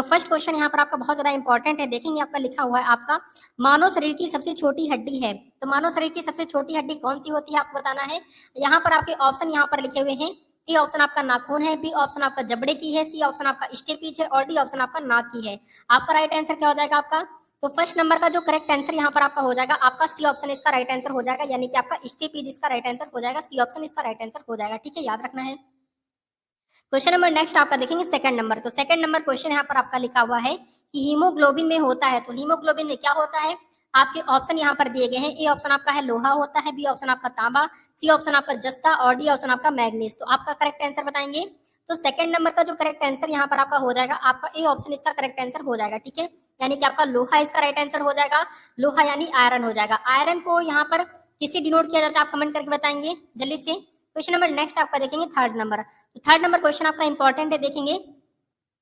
तो first question यहाँ पर आपका बहुत ज्यादा इंपॉर्टेंट है, देखेंगे आपका लिखा हुआ है आपका मानव शरीर की सबसे छोटी हड्डी है। तो मानव शरीर की सबसे छोटी हड्डी कौन सी होती है आपको बताना है। यहाँ पर आपके ऑप्शन यहाँ पर लिखे हुए हैं, ए ऑप्शन आपका नाखून है, बी ऑप्शन आपका जबड़े की है, सी ऑप्शन आपका स्टेपीज है और डी ऑप्शन आपका नाक की है। आपका राइट आंसर क्या हो जाएगा आपका। तो फर्स्ट नंबर का जो करेक्ट आंसर यहाँ पर आपका हो जाएगा आपका सी ऑप्शन इसका राइट आंसर हो जाएगा, यानी कि आपका स्टेपीज इसका राइट आंसर हो जाएगा, सी ऑप्शन इसका राइट आंसर हो जाएगा। ठीक है, याद रखना है। क्वेश्चन नंबर नेक्स्ट आपका देखेंगे सेकंड नंबर। तो सेकंड नंबर क्वेश्चन यहाँ पर आपका लिखा हुआ है कि हीमोग्लोबिन में होता है। तो हीमोग्लोबिन में क्या होता है, आपके ऑप्शन यहाँ पर दिए गए हैं। ए ऑप्शन आपका है लोहा होता है, बी ऑप्शन आपका तांबा, सी ऑप्शन आपका जस्ता और डी ऑप्शन आपका मैग्नीज। तो आपका करेक्ट आंसर बताएंगे। तो सेकंड नंबर का जो करेक्ट आंसर यहाँ पर आपका हो जाएगा आपका ए ऑप्शन इसका करेक्ट आंसर हो जाएगा। ठीक है, यानी कि आपका लोहा इसका राइट आंसर हो जाएगा। लोहा यानी आयरन हो जाएगा। आयरन को यहाँ पर किससे डिनोट किया जाता है आप कमेंट करके बताएंगे जल्दी से। क्वेश्चन नंबर नेक्स्ट आपका देखेंगे थर्ड नंबर। तो थर्ड नंबर क्वेश्चन आपका इंपॉर्टेंट है, देखेंगे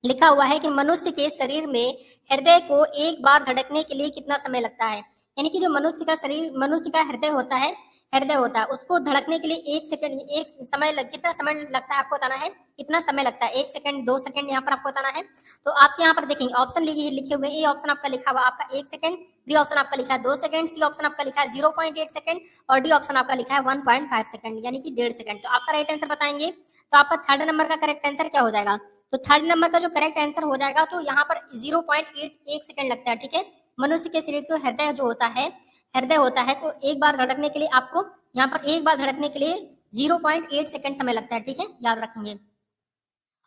लिखा हुआ है कि मनुष्य के शरीर में हृदय को एक बार धड़कने के लिए कितना समय लगता है। यानी कि जो मनुष्य का शरीर, मनुष्य का हृदय होता है, उसको धड़कने के लिए कितना समय लगता है आपको बताना है। कितना समय लगता है, 1 सेकंड 2 सेकंड यहाँ पर आपको बताना है। तो आपके यहाँ पर देखेंगे ऑप्शन लिखे हुए, ए ऑप्शन आपका लिखा हुआ आपका 1 सेकंड, बी ऑप्शन आपका लिखा है 2 सेकंड, सी ऑप्शन आपका लिखा है 0.8 सेकंड और डी ऑप्शन आपका लिखा है 1.5 सेकंड, यानी कि 1.5 सेकंड। तो आपका राइट आंसर बताएंगे। तो आपका थर्ड नंबर का करेक्ट आंसर क्या हो जाएगा। तो थर्ड नंबर का जो करेक्ट आंसर हो जाएगा तो यहाँ पर 0.81 सेकंड लगता है। ठीक है, मनुष्य के शरीर को हृदय जो होता है, तो एक बार धड़कने के लिए आपको यहाँ पर एक बार धड़कने के लिए 0.8 सेकंड समय लगता है। ठीक है, याद रखेंगे।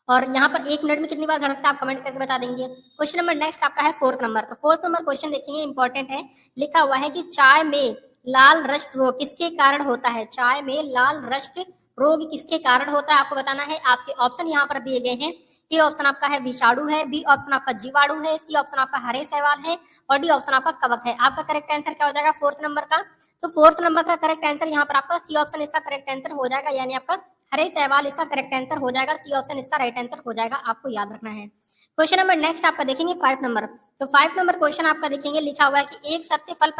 और यहाँ पर 1 मिनट में कितनी बार धड़कता है आप कमेंट करके बता देंगे। क्वेश्चन नंबर नेक्स्ट आपका है फोर्थ नंबर। तो फोर्थ नंबर क्वेश्चन देखेंगे इंपॉर्टेंट है, लिखा हुआ है कि चाय में लाल रस्ट रोग किसके कारण होता है। चाय में लाल रस्ट रोग किसके कारण होता है आपको बताना है। आपके ऑप्शन यहाँ पर दिए गए हैं। ए ऑप्शन आपका है विषाणु है, बी ऑप्शन आपका जीवाणु है, सी ऑप्शन आपका हरे शैवाल है और डी ऑप्शन आपका कवक है। आपका करेक्ट आंसर क्या हो जाएगा फोर्थ नंबर का। तो फोर्थ नंबर का करेक्ट आंसर यहाँ पर आपका सी ऑप्शन इसका करेक्ट आंसर हो जाएगा, यानी आपका हरे शैवाल इसका करेक्ट आंसर हो जाएगा, सी ऑप्शन इसका राइट आंसर हो जाएगा, आपको याद रखना है। क्वेश्चन नंबर नेक्स्ट आपका देखेंगे 5 नंबर। तो 5 नंबर क्वेश्चन आपका देखेंगे लिखा हुआ है कि एक सत्य फल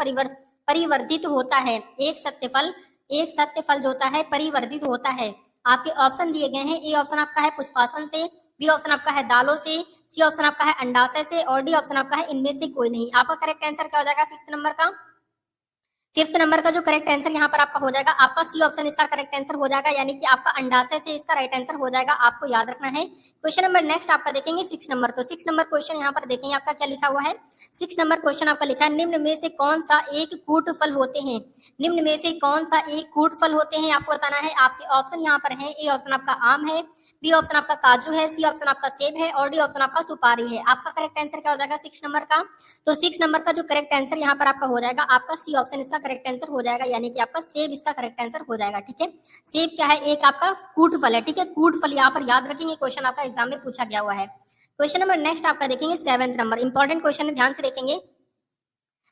परिवर्तित होता है। एक सत्य फल जो होता है परिवर्तित होता है। आपके ऑप्शन दिए गए हैं। ए ऑप्शन आपका है पुष्पासन से, बी ऑप्शन आपका है दालों से, सी ऑप्शन आपका है अंडाशय से और डी ऑप्शन आपका है इनमें से कोई नहीं। आपका करेक्ट आंसर क्या हो जाएगा फिफ्थ नंबर का। फिफ्थ नंबर का जो करेक्ट आंसर यहाँ पर आपका हो जाएगा आपका सी ऑप्शन इसका करेक्ट आंसर हो जाएगा, यानी कि आपका अंडाशय से इसका राइट आंसर हो जाएगा, आपको याद रखना है। क्वेश्चन नंबर नेक्स्ट आपका देखेंगे 6 नंबर। तो 6 नंबर क्वेश्चन यहाँ पर देखेंगे आपका क्या लिखा हुआ है। 6 नंबर क्वेश्चन आपका लिखा है निम्न में से कौन सा एक कूट फल होते हैं। निम्न में से कौन सा एक कूट फल होते हैं आपको बताना है। आपके ऑप्शन यहाँ पर है। ए ऑप्शन आपका आम है, बी ऑप्शन आपका काजू है, सी ऑप्शन आपका सेब है और डी ऑप्शन आपका सुपारी है। आपका करेक्ट आंसर क्या हो जाएगा 6 नंबर का। तो 6 नंबर का जो करेक्ट आंसर यहाँ पर आपका हो जाएगा आपका सी ऑप्शन इसका करेक्ट आंसर हो जाएगा, यानी कि आपका सेब इसका करेक्ट आंसर हो जाएगा। ठीक है, सेब क्या है, एक आपका कूट फल है। ठीक है, कूट फल यहाँ पर याद रखेंगे, क्वेश्चन आपका एग्जाम में पूछा गया हुआ है। क्वेश्चन नंबर नेक्स्ट आपका देखेंगे 7th नंबर। इंपॉर्टेंट क्वेश्चन है, ध्यान से देखेंगे।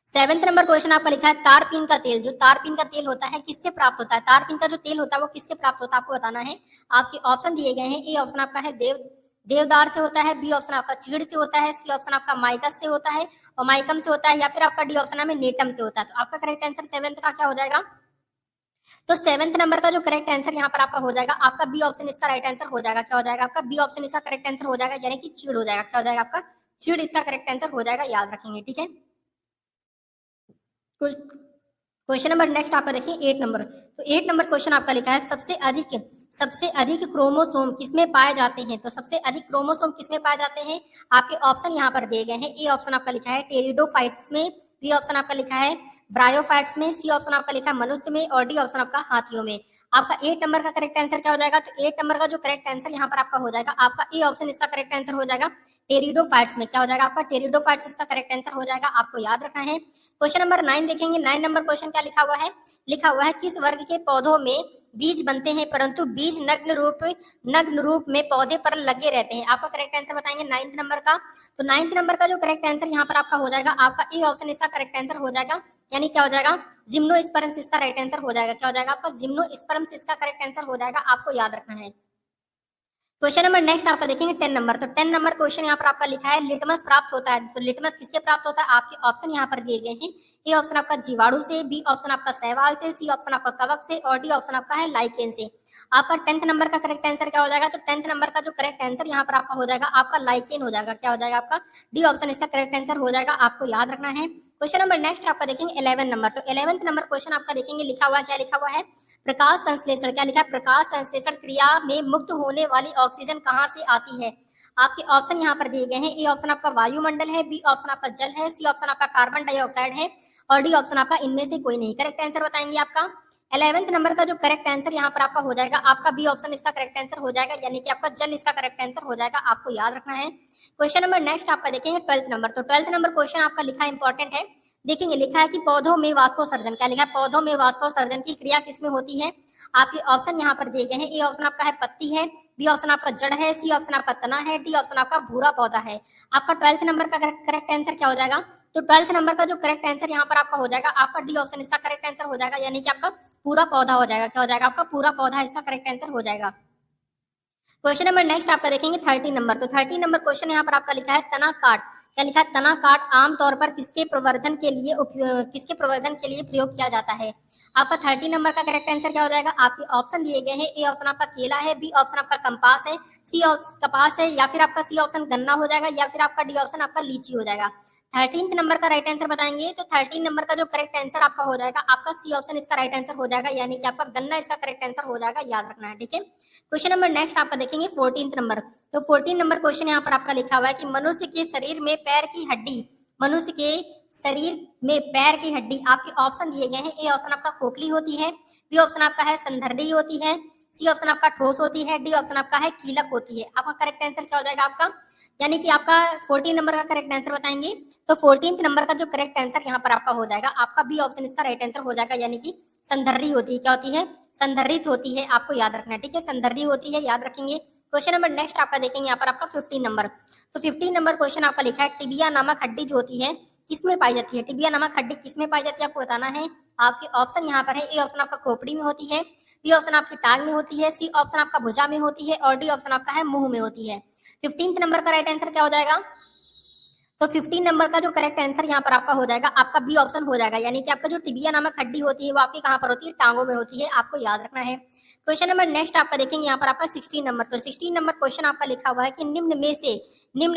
7th नंबर क्वेश्चन आपका लिखा है तारपीन का तेल। जो तारपीन का तेल होता है किससे प्राप्त होता है। तारपीन का जो तेल होता है वो किससे प्राप्त होता है आपको बताना है। आपके ऑप्शन दिए गए हैं। ए ऑप्शन आपका है देवदार से होता है, बी ऑप्शन आपका चीड़ से होता है, सी ऑप्शन आपका माइकस से होता है और माइकम से होता है, या फिर आपका डी ऑप्शन में नेटम से होता है। तो आपका करेक्ट आंसर 7th का क्या हो जाएगा। तो 7th नंबर का जो करेक्ट आंसर यहाँ पर आपका हो जाएगा आपका बी ऑप्शन इसका राइट आंसर हो जाएगा। क्या हो जाएगा आपका बी ऑप्शन इसका करेक्ट आंसर हो जाएगा, यानी कि चीड़ हो जाएगा। क्या हो जाएगा आपका चीड़ इसका करेक्ट आंसर हो जाएगा, याद रखेंगे। ठीक है, क्वेश्चन नंबर नेक्स्ट आपका देखिए 8 नंबर। तो 8 नंबर क्वेश्चन आपका लिखा है सबसे अधिक क्रोमोसोम किसमें पाए जाते हैं। तो सबसे अधिक क्रोमोसोम किसमें पाए जाते हैं। आपके ऑप्शन यहाँ पर दिए गए हैं। ए ऑप्शन आपका लिखा है टेरिडोफाइट्स में, बी ऑप्शन आपका लिखा है ब्रायोफाइट्स में, सी ऑप्शन आपका लिखा है मनुष्य में और डी ऑप्शन आपका हाथियों में। आपका 8 नंबर का करेक्ट आंसर क्या हो जाएगा। तो 8 नंबर का जो करेक्ट आंसर यहाँ पर आपका हो जाएगा आपका ए ऑप्शन इसका करेक्ट आंसर हो जाएगा टेरिडोफाइट्स में। क्या हो जाएगा आपका टेरिडोफाइट्स इसका करेक्ट आंसर हो जाएगा, आपको याद रखना है। क्वेश्चन नंबर 9 देखेंगे। 9 नंबर क्वेश्चन क्या लिखा हुआ है। लिखा हुआ है किस वर्ग के पौधों में बीज बनते हैं परंतु बीज नग्न रूप में पौधे पर लगे रहते हैं। आपका करेक्ट आंसर बताएंगे 9th नंबर का। तो 9th नंबर का जो करेक्ट आंसर यहाँ पर आपका हो जाएगा आपका ए ऑप्शन इसका करेक्ट आंसर हो जाएगा, यानी क्या हो जाएगा जिम्नोस्पर्म्स इसका राइट आंसर हो जाएगा। क्या हो जाएगा आपका जिम्नोस्पर्म्स इसका करेक्ट आंसर हो जाएगा, आपको याद रखना है। क्वेश्चन नंबर नेक्स्ट आपका देखेंगे 10 नंबर। तो 10 नंबर क्वेश्चन यहाँ पर आपका लिखा है लिटमस प्राप्त होता है। तो लिटमस किससे प्राप्त होता है। आपके ऑप्शन यहाँ पर दिए गए हैं। ए ऑप्शन आपका जीवाणु से, बी ऑप्शन आपका शैवाल से, सी ऑप्शन आपका कवक से और डी ऑप्शन आपका है लाइकेन से। आपका 10th नंबर का करेक्ट आंसर क्या हो जाएगा? तो 10th नंबर का जो करेक्ट आंसर यहाँ पर आपका हो जाएगा आपका लाइकेन हो जाएगा। क्या हो जाएगा आपका? डी ऑप्शन इसका करेक्ट आंसर हो जाएगा, आपको याद रखना है। क्वेश्चन नंबर नेक्स्ट आपका देखेंगे 11 नंबर। तो 11th नंबर क्वेश्चन आपका देखेंगे लिखा हुआ क्या लिखा हुआ है? प्रकाश संश्लेषण। क्या लिखा है? प्रकाश संश्लेषण क्रिया में मुक्त होने वाली ऑक्सीजन कहाँ से आती है? आपके ऑप्शन यहाँ पर दिए गए हैं। ए ऑप्शन आपका वायुमंडल है, बी ऑप्शन आपका जल है, सी ऑप्शन आपका कार्बन डाइऑक्साइड है और डी ऑप्शन आपका इनमें से कोई नहीं। करेक्ट आंसर बताएंगे आपका 11th नंबर का जो करेक्ट आंसर यहाँ पर आपका हो जाएगा आपका बी ऑप्शन इसका करेक्ट आंसर हो जाएगा, यानी कि आपका जल इसका करेक्ट आंसर हो जाएगा, आपको याद रखना है। क्वेश्चन नंबर नेक्स्ट आपका देखेंगे 12th नंबर। तो 12th नंबर क्वेश्चन आपका लिखा इंपॉर्टेंट है, देखेंगे लिखा है कि पौधों में वाष्पोत्सर्जन। क्या लिखा है? पौधों में वाष्पोत्सर्जन की क्रिया किसमें होती है? आपके ऑप्शन यहाँ पर दिए गए हैं। ए ऑप्शन आपका है पत्ती है, बी ऑप्शन आपका जड़ है, सी ऑप्शन आपका तना है, डी ऑप्शन आपका भूरा पौधा है। आपका 12th नंबर का करेक्ट आंसर क्या हो जाएगा? तो 12th नंबर का जो करेक्ट आंसर यहाँ पर आपका हो जाएगा आपका डी ऑप्शन इसका करेक्ट आंसर हो जाएगा, यानी कि आपका पूरा पौधा हो जाएगा। क्या हो जाएगा? आपका पूरा पौधा इसका करेक्ट आंसर हो जाएगा। क्वेश्चन नंबर नेक्स्ट आपका देखेंगे 30 नंबर। तो 30 नंबर क्वेश्चन यहाँ पर आपका लिखा है तना काट। क्या लिखा है? तना काट आमतौर पर किसके प्रवर्धन के लिए प्रयोग किया जाता है? आपका 30 नंबर का करेक्ट आंसर क्या हो जाएगा? आपके ऑप्शन दिए गए हैं। ए ऑप्शन आपका केला है, बी ऑप्शन आपका कपास है, सी ऑप्शन कपास है, या फिर आपका सी ऑप्शन गन्ना हो जाएगा, या फिर आपका डी ऑप्शन आपका लीची हो जाएगा। 13th नंबर का राइट आंसर बताएंगे तो 13 नंबर का जो करेक्ट आंसर आपका हो जाएगा आपका सी ऑप्शन इसका राइट आंसर हो जाएगा, यानी कि आपका गन्ना इसका करेक्ट आंसर हो जाएगा, याद रखना है। ठीक है, क्वेश्चन नंबर नेक्स्ट आपका देखेंगे 14th नंबर। तो 14 नंबर क्वेश्चन यहाँ पर आपका लिखा हुआ है कि मनुष्य के शरीर में पैर की हड्डी, मनुष्य के शरीर में पैर की हड्डी आपके ऑप्शन दिए गए हैं। ए ऑप्शन आपका खोखली होती है, बी ऑप्शन आपका है संधारणी होती है, सी ऑप्शन आपका ठोस होती है, डी ऑप्शन आपका है कीलक होती है। आपका करेक्ट आंसर क्या हो जाएगा आपका? यानी कि आपका 14 नंबर का करेक्ट आंसर बताएंगे तो 14th नंबर का जो करेक्ट आंसर यहाँ पर आपका हो जाएगा आपका बी ऑप्शन इसका राइट आंसर हो जाएगा, यानी कि संधारणी होती है। क्या होती है? संधारित होती है, आपको याद रखना है। ठीक है, संधारणी होती है, याद रखेंगे। क्वेश्चन नंबर नेक्स्ट आपका देखेंगे यहाँ पर आपका 15 नंबर। तो 15 नंबर क्वेश्चन आपका लिखा है टिबिया नामक हड्डी जो होती है किसमें पाई जाती है? टिबिया नामक हड्डी किसमें पाई जाती है आपको बताना है। आपके ऑप्शन यहाँ पर है। ए ऑप्शन आपका खोपड़ी में होती है, बी ऑप्शन आपकी टांग में होती है, सी ऑप्शन आपका भुजा में होती है और डी ऑप्शन आपका है मुंह में होती है। 15th नंबर का राइट आंसर क्या हो जाएगा? तो 15 नंबर का जो करेक्ट आंसर यहाँ पर आपका हो जाएगा आपका बी ऑप्शन हो जाएगा, यानी कि आपका जो टिबिया नामक हड्डी होती है वो आपकी कहाँ पर होती है? टांगों में होती है, आपको याद रखना है। क्वेश्चन नंबर नेक्स्ट आपका देखेंगे यहाँ पर आपका 16 नंबर। तो 16 नंबर क्वेश्चन आपका लिखा हुआ है कि निम्न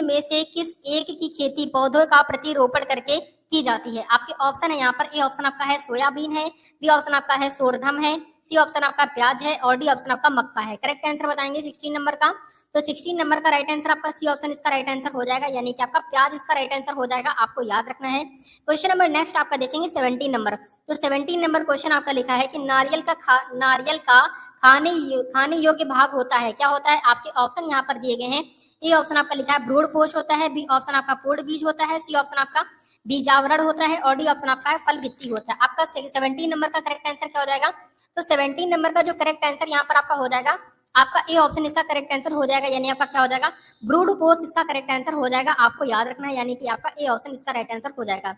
में से किस एक की खेती पौधों का प्रतिरोपण करके की जाती है? आपके ऑप्शन है यहाँ पर। ए ऑप्शन आपका है सोयाबीन है, बी ऑप्शन आपका है सोरधम है, सी ऑप्शन आपका प्याज है और डी ऑप्शन आपका मक्का है। करेक्ट आंसर बताएंगे 16 नंबर का। तो 16 नंबर का राइट आंसर आपका सी ऑप्शन इसका राइट आंसर हो जाएगा, यानी कि आपका प्याज इसका राइट आंसर हो जाएगा, आपको याद रखना है। क्वेश्चन नंबर नेक्स्ट आपका देखेंगे 17 नंबर। तो 17 नंबर क्वेश्चन आपका लिखा है कि नारियल का खाने योग्य भाग होता है। क्या होता है? आपके ऑप्शन यहाँ पर दिए गए हैं। ए ऑप्शन आपका लिखा है भ्रूण पोष होता है, बी ऑप्शन आपका पूर्ण बीज होता है, सी ऑप्शन आपका बीजावरण होता है और डी ऑप्शन आपका है फल भित्ति होता है। आपका 17 नंबर का करेक्ट आंसर क्या हो जाएगा? तो 17 नंबर का जो करेक्ट आंसर यहाँ पर आपका हो जाएगा आपका ए ऑप्शन इसका करेक्ट आंसर हो जाएगा, यानी आपका क्या हो जाएगा? ब्रूड पोस्ट इसका करेक्ट आंसर हो जाएगा, आपको याद रखना है, यानी कि आपका ए ऑप्शन इसका राइट आंसर हो जाएगा।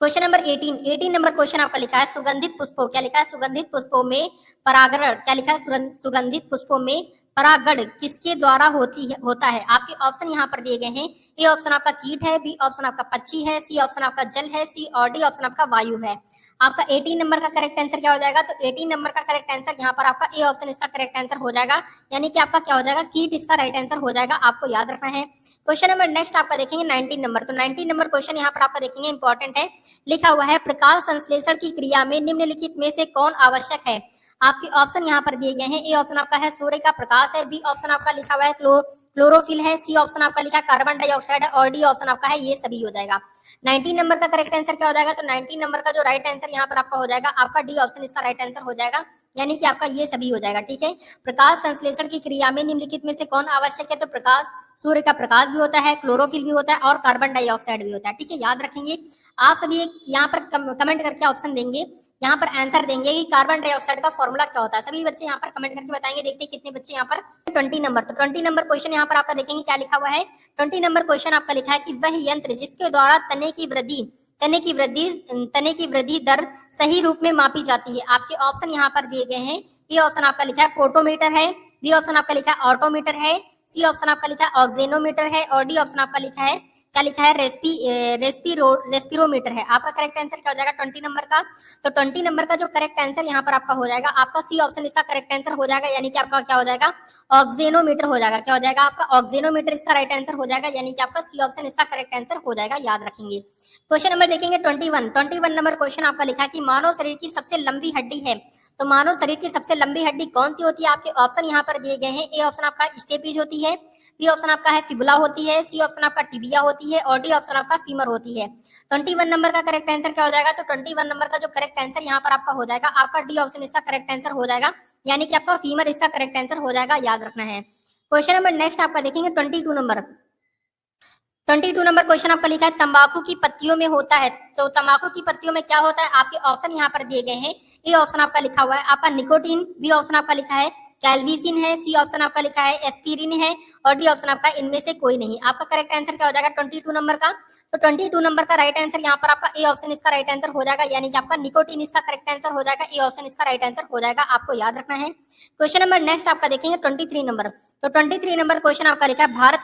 क्वेश्चन नंबर 18 नंबर क्वेश्चन आपका लिखा है सुगंधित पुष्पों। क्या लिखा है? सुगंधित पुष्पों में परागण। क्या लिखा है? सुगंधित पुष्पों में परागण किसके द्वारा होता है? आपके ऑप्शन यहाँ पर दिए गए हैं। ए ऑप्शन आपका कीट है, बी ऑप्शन आपका पक्षी है, सी ऑप्शन आपका जल है, सी और डी ऑप्शन आपका वायु है। आपका 18 नंबर का करेक्ट आंसर क्या हो जाएगा? तो 18 नंबर का करेक्ट आंसर यहाँ पर आपका ए ऑप्शन इसका करेक्ट आंसर हो जाएगा, यानी कि आपका क्या हो जाएगा? कीट इसका राइट आंसर हो जाएगा, आपको याद रखना है। क्वेश्चन नंबर नेक्स्ट आपका देखेंगे 19 नंबर। तो 19 नंबर क्वेश्चन यहाँ पर आपका देखेंगे इंपॉर्टेंट है, लिखा हुआ है प्रकाश संश्लेषण की क्रिया में निम्नलिखित में से कौन आवश्यक है? आपके ऑप्शन यहाँ पर दिए गए हैं। ए ऑप्शन आपका है सूर्य का प्रकाश है, बी ऑप्शन आपका लिखा हुआ है क्लोरोफिल है, सी ऑप्शन आपका लिखा है कार्बन डाइऑक्साइड है और डी ऑप्शन आपका है ये सभी हो जाएगा। 19 नंबर का करेक्ट आंसर क्या हो जाएगा? तो 19 नंबर का जो राइट आंसर यहाँ पर आपका हो जाएगा आपका डी ऑप्शन इसका राइट आंसर हो जाएगा, यानी कि आपका ये सभी हो जाएगा। ठीक है, प्रकाश संश्लेषण की क्रिया में निम्नलिखित में से कौन आवश्यक है? तो प्रकाश, सूर्य का प्रकाश भी होता है, क्लोरोफिल भी होता है और कार्बन डाइऑक्साइड भी होता है। ठीक है, याद रखेंगे। आप सभी यहाँ पर कमेंट करके ऑप्शन देंगे, यहाँ पर आंसर देंगे कि कार्बन डाइऑक्साइड का फॉर्मूला क्या होता है। सभी बच्चे यहाँ पर कमेंट करके बताएंगे, देखते हैं कितने बच्चे यहाँ पर। 20 नंबर। तो 20 नंबर क्वेश्चन यहाँ पर आपका देखेंगे क्या लिखा हुआ है। 20 नंबर क्वेश्चन आपका लिखा है कि वह यंत्र जिसके द्वारा तने की वृद्धि दर सही रूप में मापी जाती है। आपके ऑप्शन यहाँ पर दिए गए हैं। ये ऑप्शन आपका लिखा है फोटोमीटर है, बी ऑप्शन आपका लिखा है ऑटोमीटर है, सी ऑप्शन आपका लिखा है ऑक्सीनोमीटर है और डी ऑप्शन आपका लिखा है क्या लिखा है, रेस्पिरोमीटर है। आपका करेक्ट आंसर क्या हो जाएगा 20 नंबर का। तो 20 नंबर का जो करेक्ट आंसर यहाँ पर आपका हो जाएगा, आपका सी ऑप्शन इसका करेक्ट आंसर हो जाएगा, यानी कि आपका क्या हो जाएगा, ऑक्सीनोमीटर हो जाएगा। क्या हो जाएगा आपका, ऑक्सीनोमीटर इसका राइट आंसर हो जाएगा, यानी कि आपका सी ऑप्शन इसका करेक्ट आंसर हो जाएगा, याद रखेंगे। क्वेश्चन नंबर देखेंगे 21 नंबर क्वेश्चन आपका लिखा है कि मानव शरीर की सबसे लंबी हड्डी है, तो मानव शरीर की सबसे लंबी हड्डी कौन सी होती है। आपके ऑप्शन यहाँ पर दिए गए हैं। ए ऑप्शन आपका स्टेपीज होती है, बी ऑप्शन आपका है फिबुला होती है, सी ऑप्शन आपका टिबिया होती है और डी ऑप्शन आपका फीमर होती है। 21 नंबर का करेक्ट आंसर क्या हो जाएगा, तो 21 नंबर का जो करेक्ट आंसर यहाँ पर आपका हो जाएगा, आपका डी ऑप्शन इसका करेक्ट आंसर हो जाएगा, यानी कि आपका फीमर इसका करेक्ट आंसर हो जाएगा, याद रखना है। क्वेश्चन नंबर नेक्स्ट आपका देखेंगे 22 नंबर। 22 नंबर क्वेश्चन आपका लिखा है तंबाकू की पत्तियों में होता है, तो तंबाकू की पत्तियों में क्या होता है। आपके ऑप्शन यहाँ पर दिए गए हैं। ए ऑप्शन आपका लिखा हुआ है आपका निकोटीन, बी ऑप्शन आपका लिखा है कैल्विसिन है, सी ऑप्शन आपका लिखा है एस्पिरिन है और डी ऑप्शन आपका इनमें से कोई नहीं। आपका करेक्ट आंसर क्या हो जाएगा 22 नंबर का। तो 22 नंबर का राइट आंसर यहाँ पर आपका ए ऑप्शन इसका राइट आंसर हो जाएगा, यानी कि आपका निकोटीन इसका करेक्ट आंसर हो जाएगा, ए ऑप्शन इसका राइट आंसर हो जाएगा, आपको याद रखना है। क्वेश्चन नंबर नेक्स्ट आपका देखेंगे 23 नंबर। तो 23 नंबर क्वेश्चन आपका लिखा है भारत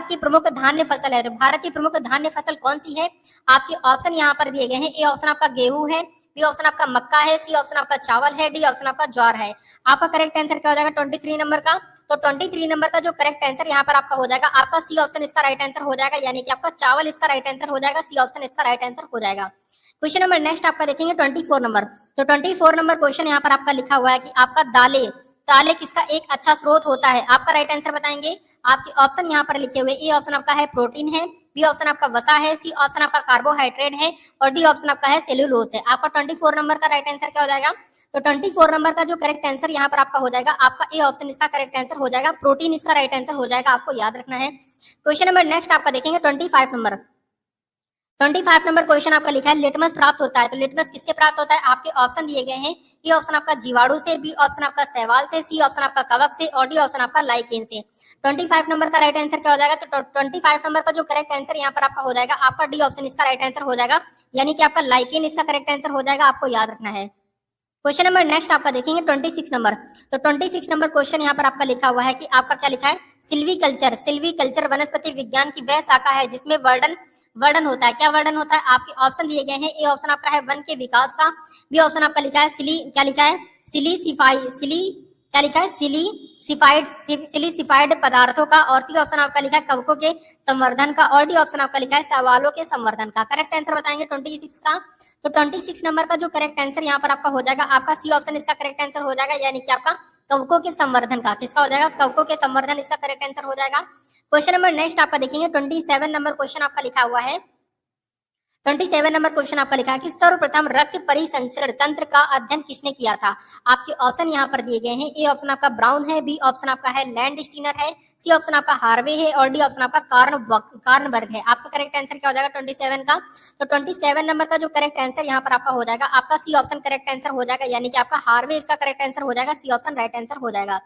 की प्रमुख धान्य फसल है, तो भारत की प्रमुख धान्य फसल कौन सी है। आपके ऑप्शन यहाँ पर दिए गए हैं। ए ऑप्शन आपका गेहूं है, बी ऑप्शन आपका मक्का है, सी ऑप्शन आपका चावल है, डी ऑप्शन आपका ज्वार है। आपका करेक्ट आंसर क्या हो जाएगा 23 नंबर का। तो 23 नंबर का जो करेक्ट आंसर यहाँ पर आपका हो जाएगा, आपका सी ऑप्शन इसका राइट आंसर हो जाएगा, यानी कि आपका चावल इसका राइट आंसर हो जाएगा, सी ऑप्शन इसका राइट आंसर हो जाएगा। क्वेश्चन नंबर नेक्स्ट आपका देखेंगे 24 नंबर। तो 24 नंबर क्वेश्चन यहाँ पर आपका लिखा हुआ है कि आपका दालें किसका एक अच्छा स्रोत होता है। आपका राइट आंसर बताएंगे। आपके ऑप्शन यहाँ पर लिखे हुए, ए ऑप्शन आपका है प्रोटीन है, बी ऑप्शन आपका वसा है, सी ऑप्शन आपका कार्बोहाइड्रेट है और डी ऑप्शन आपका है सेल्यूलोज है। आपका 24 नंबर का राइट आंसर क्या हो जाएगा। तो 24 नंबर का जो करेक्ट आंसर यहाँ पर आपका हो जाएगा, आपका ए ऑप्शन इसका करेक्ट आंसर हो जाएगा, प्रोटीन इसका राइट आंसर हो जाएगा, आपको याद रखना है। क्वेश्चन नंबर नेक्स्ट आपका देखेंगे 25 नंबर। 25 नंबर क्वेश्चन आपका लिखा है लिटमस प्राप्त होता है, तो लिटमस किससे प्राप्त होता है। आपके ऑप्शन दिए गए हैं। ए ऑप्शन आपका जीवाणु से, बी ऑप्शन आपका शैवाल से, सी ऑप्शन आपका कवक से और डी ऑप्शन आपका लाइकेन से। 25 नंबर का राइट आंसर क्या हो जाएगा। तो 25 नंबर का जो करेक्ट आंसर यहाँ पर आपका हो जाएगा, आपका डी ऑप्शन इसका राइट आंसर हो जाएगा, यानी कि आपका लाइकेन इसका करेक्ट आंसर हो जाएगा, आपको याद रखना है। क्वेश्चन नंबर नेक्स्ट आपका देखेंगे 26 नंबर। तो 26 नंबर क्वेश्चन यहाँ पर आपका लिखा हुआ है कि आपका क्या लिखा है, सिल्वीकल्चर वनस्पति विज्ञान की वह शाखा है जिसमें वर्णन होता है। क्या वर्णन होता है। आपके ऑप्शन दिए गए हैं। ए ऑप्शन आपका है वन के विकास का, बी ऑप्शन आपका लिखा है सिलीसिफाइड पदार्थों का और सी ऑप्शन आपका लिखा है कवकों के संवर्धन का और डी ऑप्शन आपका लिखा है सवालों के संवर्धन का। करेक्ट आंसर बताएंगे 26 का। तो 26 नंबर का जो करेक्ट आंसर यहाँ पर आपका हो जाएगा, आपका सी ऑप्शन इसका करेक्ट आंसर हो जाएगा, यानी कि आपका कवकों के संवर्धन का। किसका हो जाएगा, कवकों के संवर्धन इसका करेक्ट आंसर हो जाएगा। क्वेश्चन नंबर नेक्स्ट आपका देखेंगे 27 नंबर क्वेश्चन आपका लिखा हुआ है। 27 नंबर क्वेश्चन आपका लिखा है कि सर्वप्रथम रक्त परिसंचरण तंत्र का अध्ययन किसने किया था। आपके ऑप्शन यहाँ पर दिए गए हैं। ए ऑप्शन आपका ब्राउन है, बी ऑप्शन आपका है लैंड स्टीनर है, सी ऑप्शन आपका हार्वे है और डी ऑप्शन आपका कार्नबर्ग है। आपका करेक्ट आंसर क्या हो जाएगा 27 का। तो 27 नंबर का जो करेक्ट आंसर यहाँ पर आपका हो जाएगा, आपका सी ऑप्शन करेक्ट आंसर हो जाएगा, यानी कि आपका हार्वे इसका करेक्ट आंसर हो जाएगा, सी ऑप्शन राइट आंसर हो जाएगा।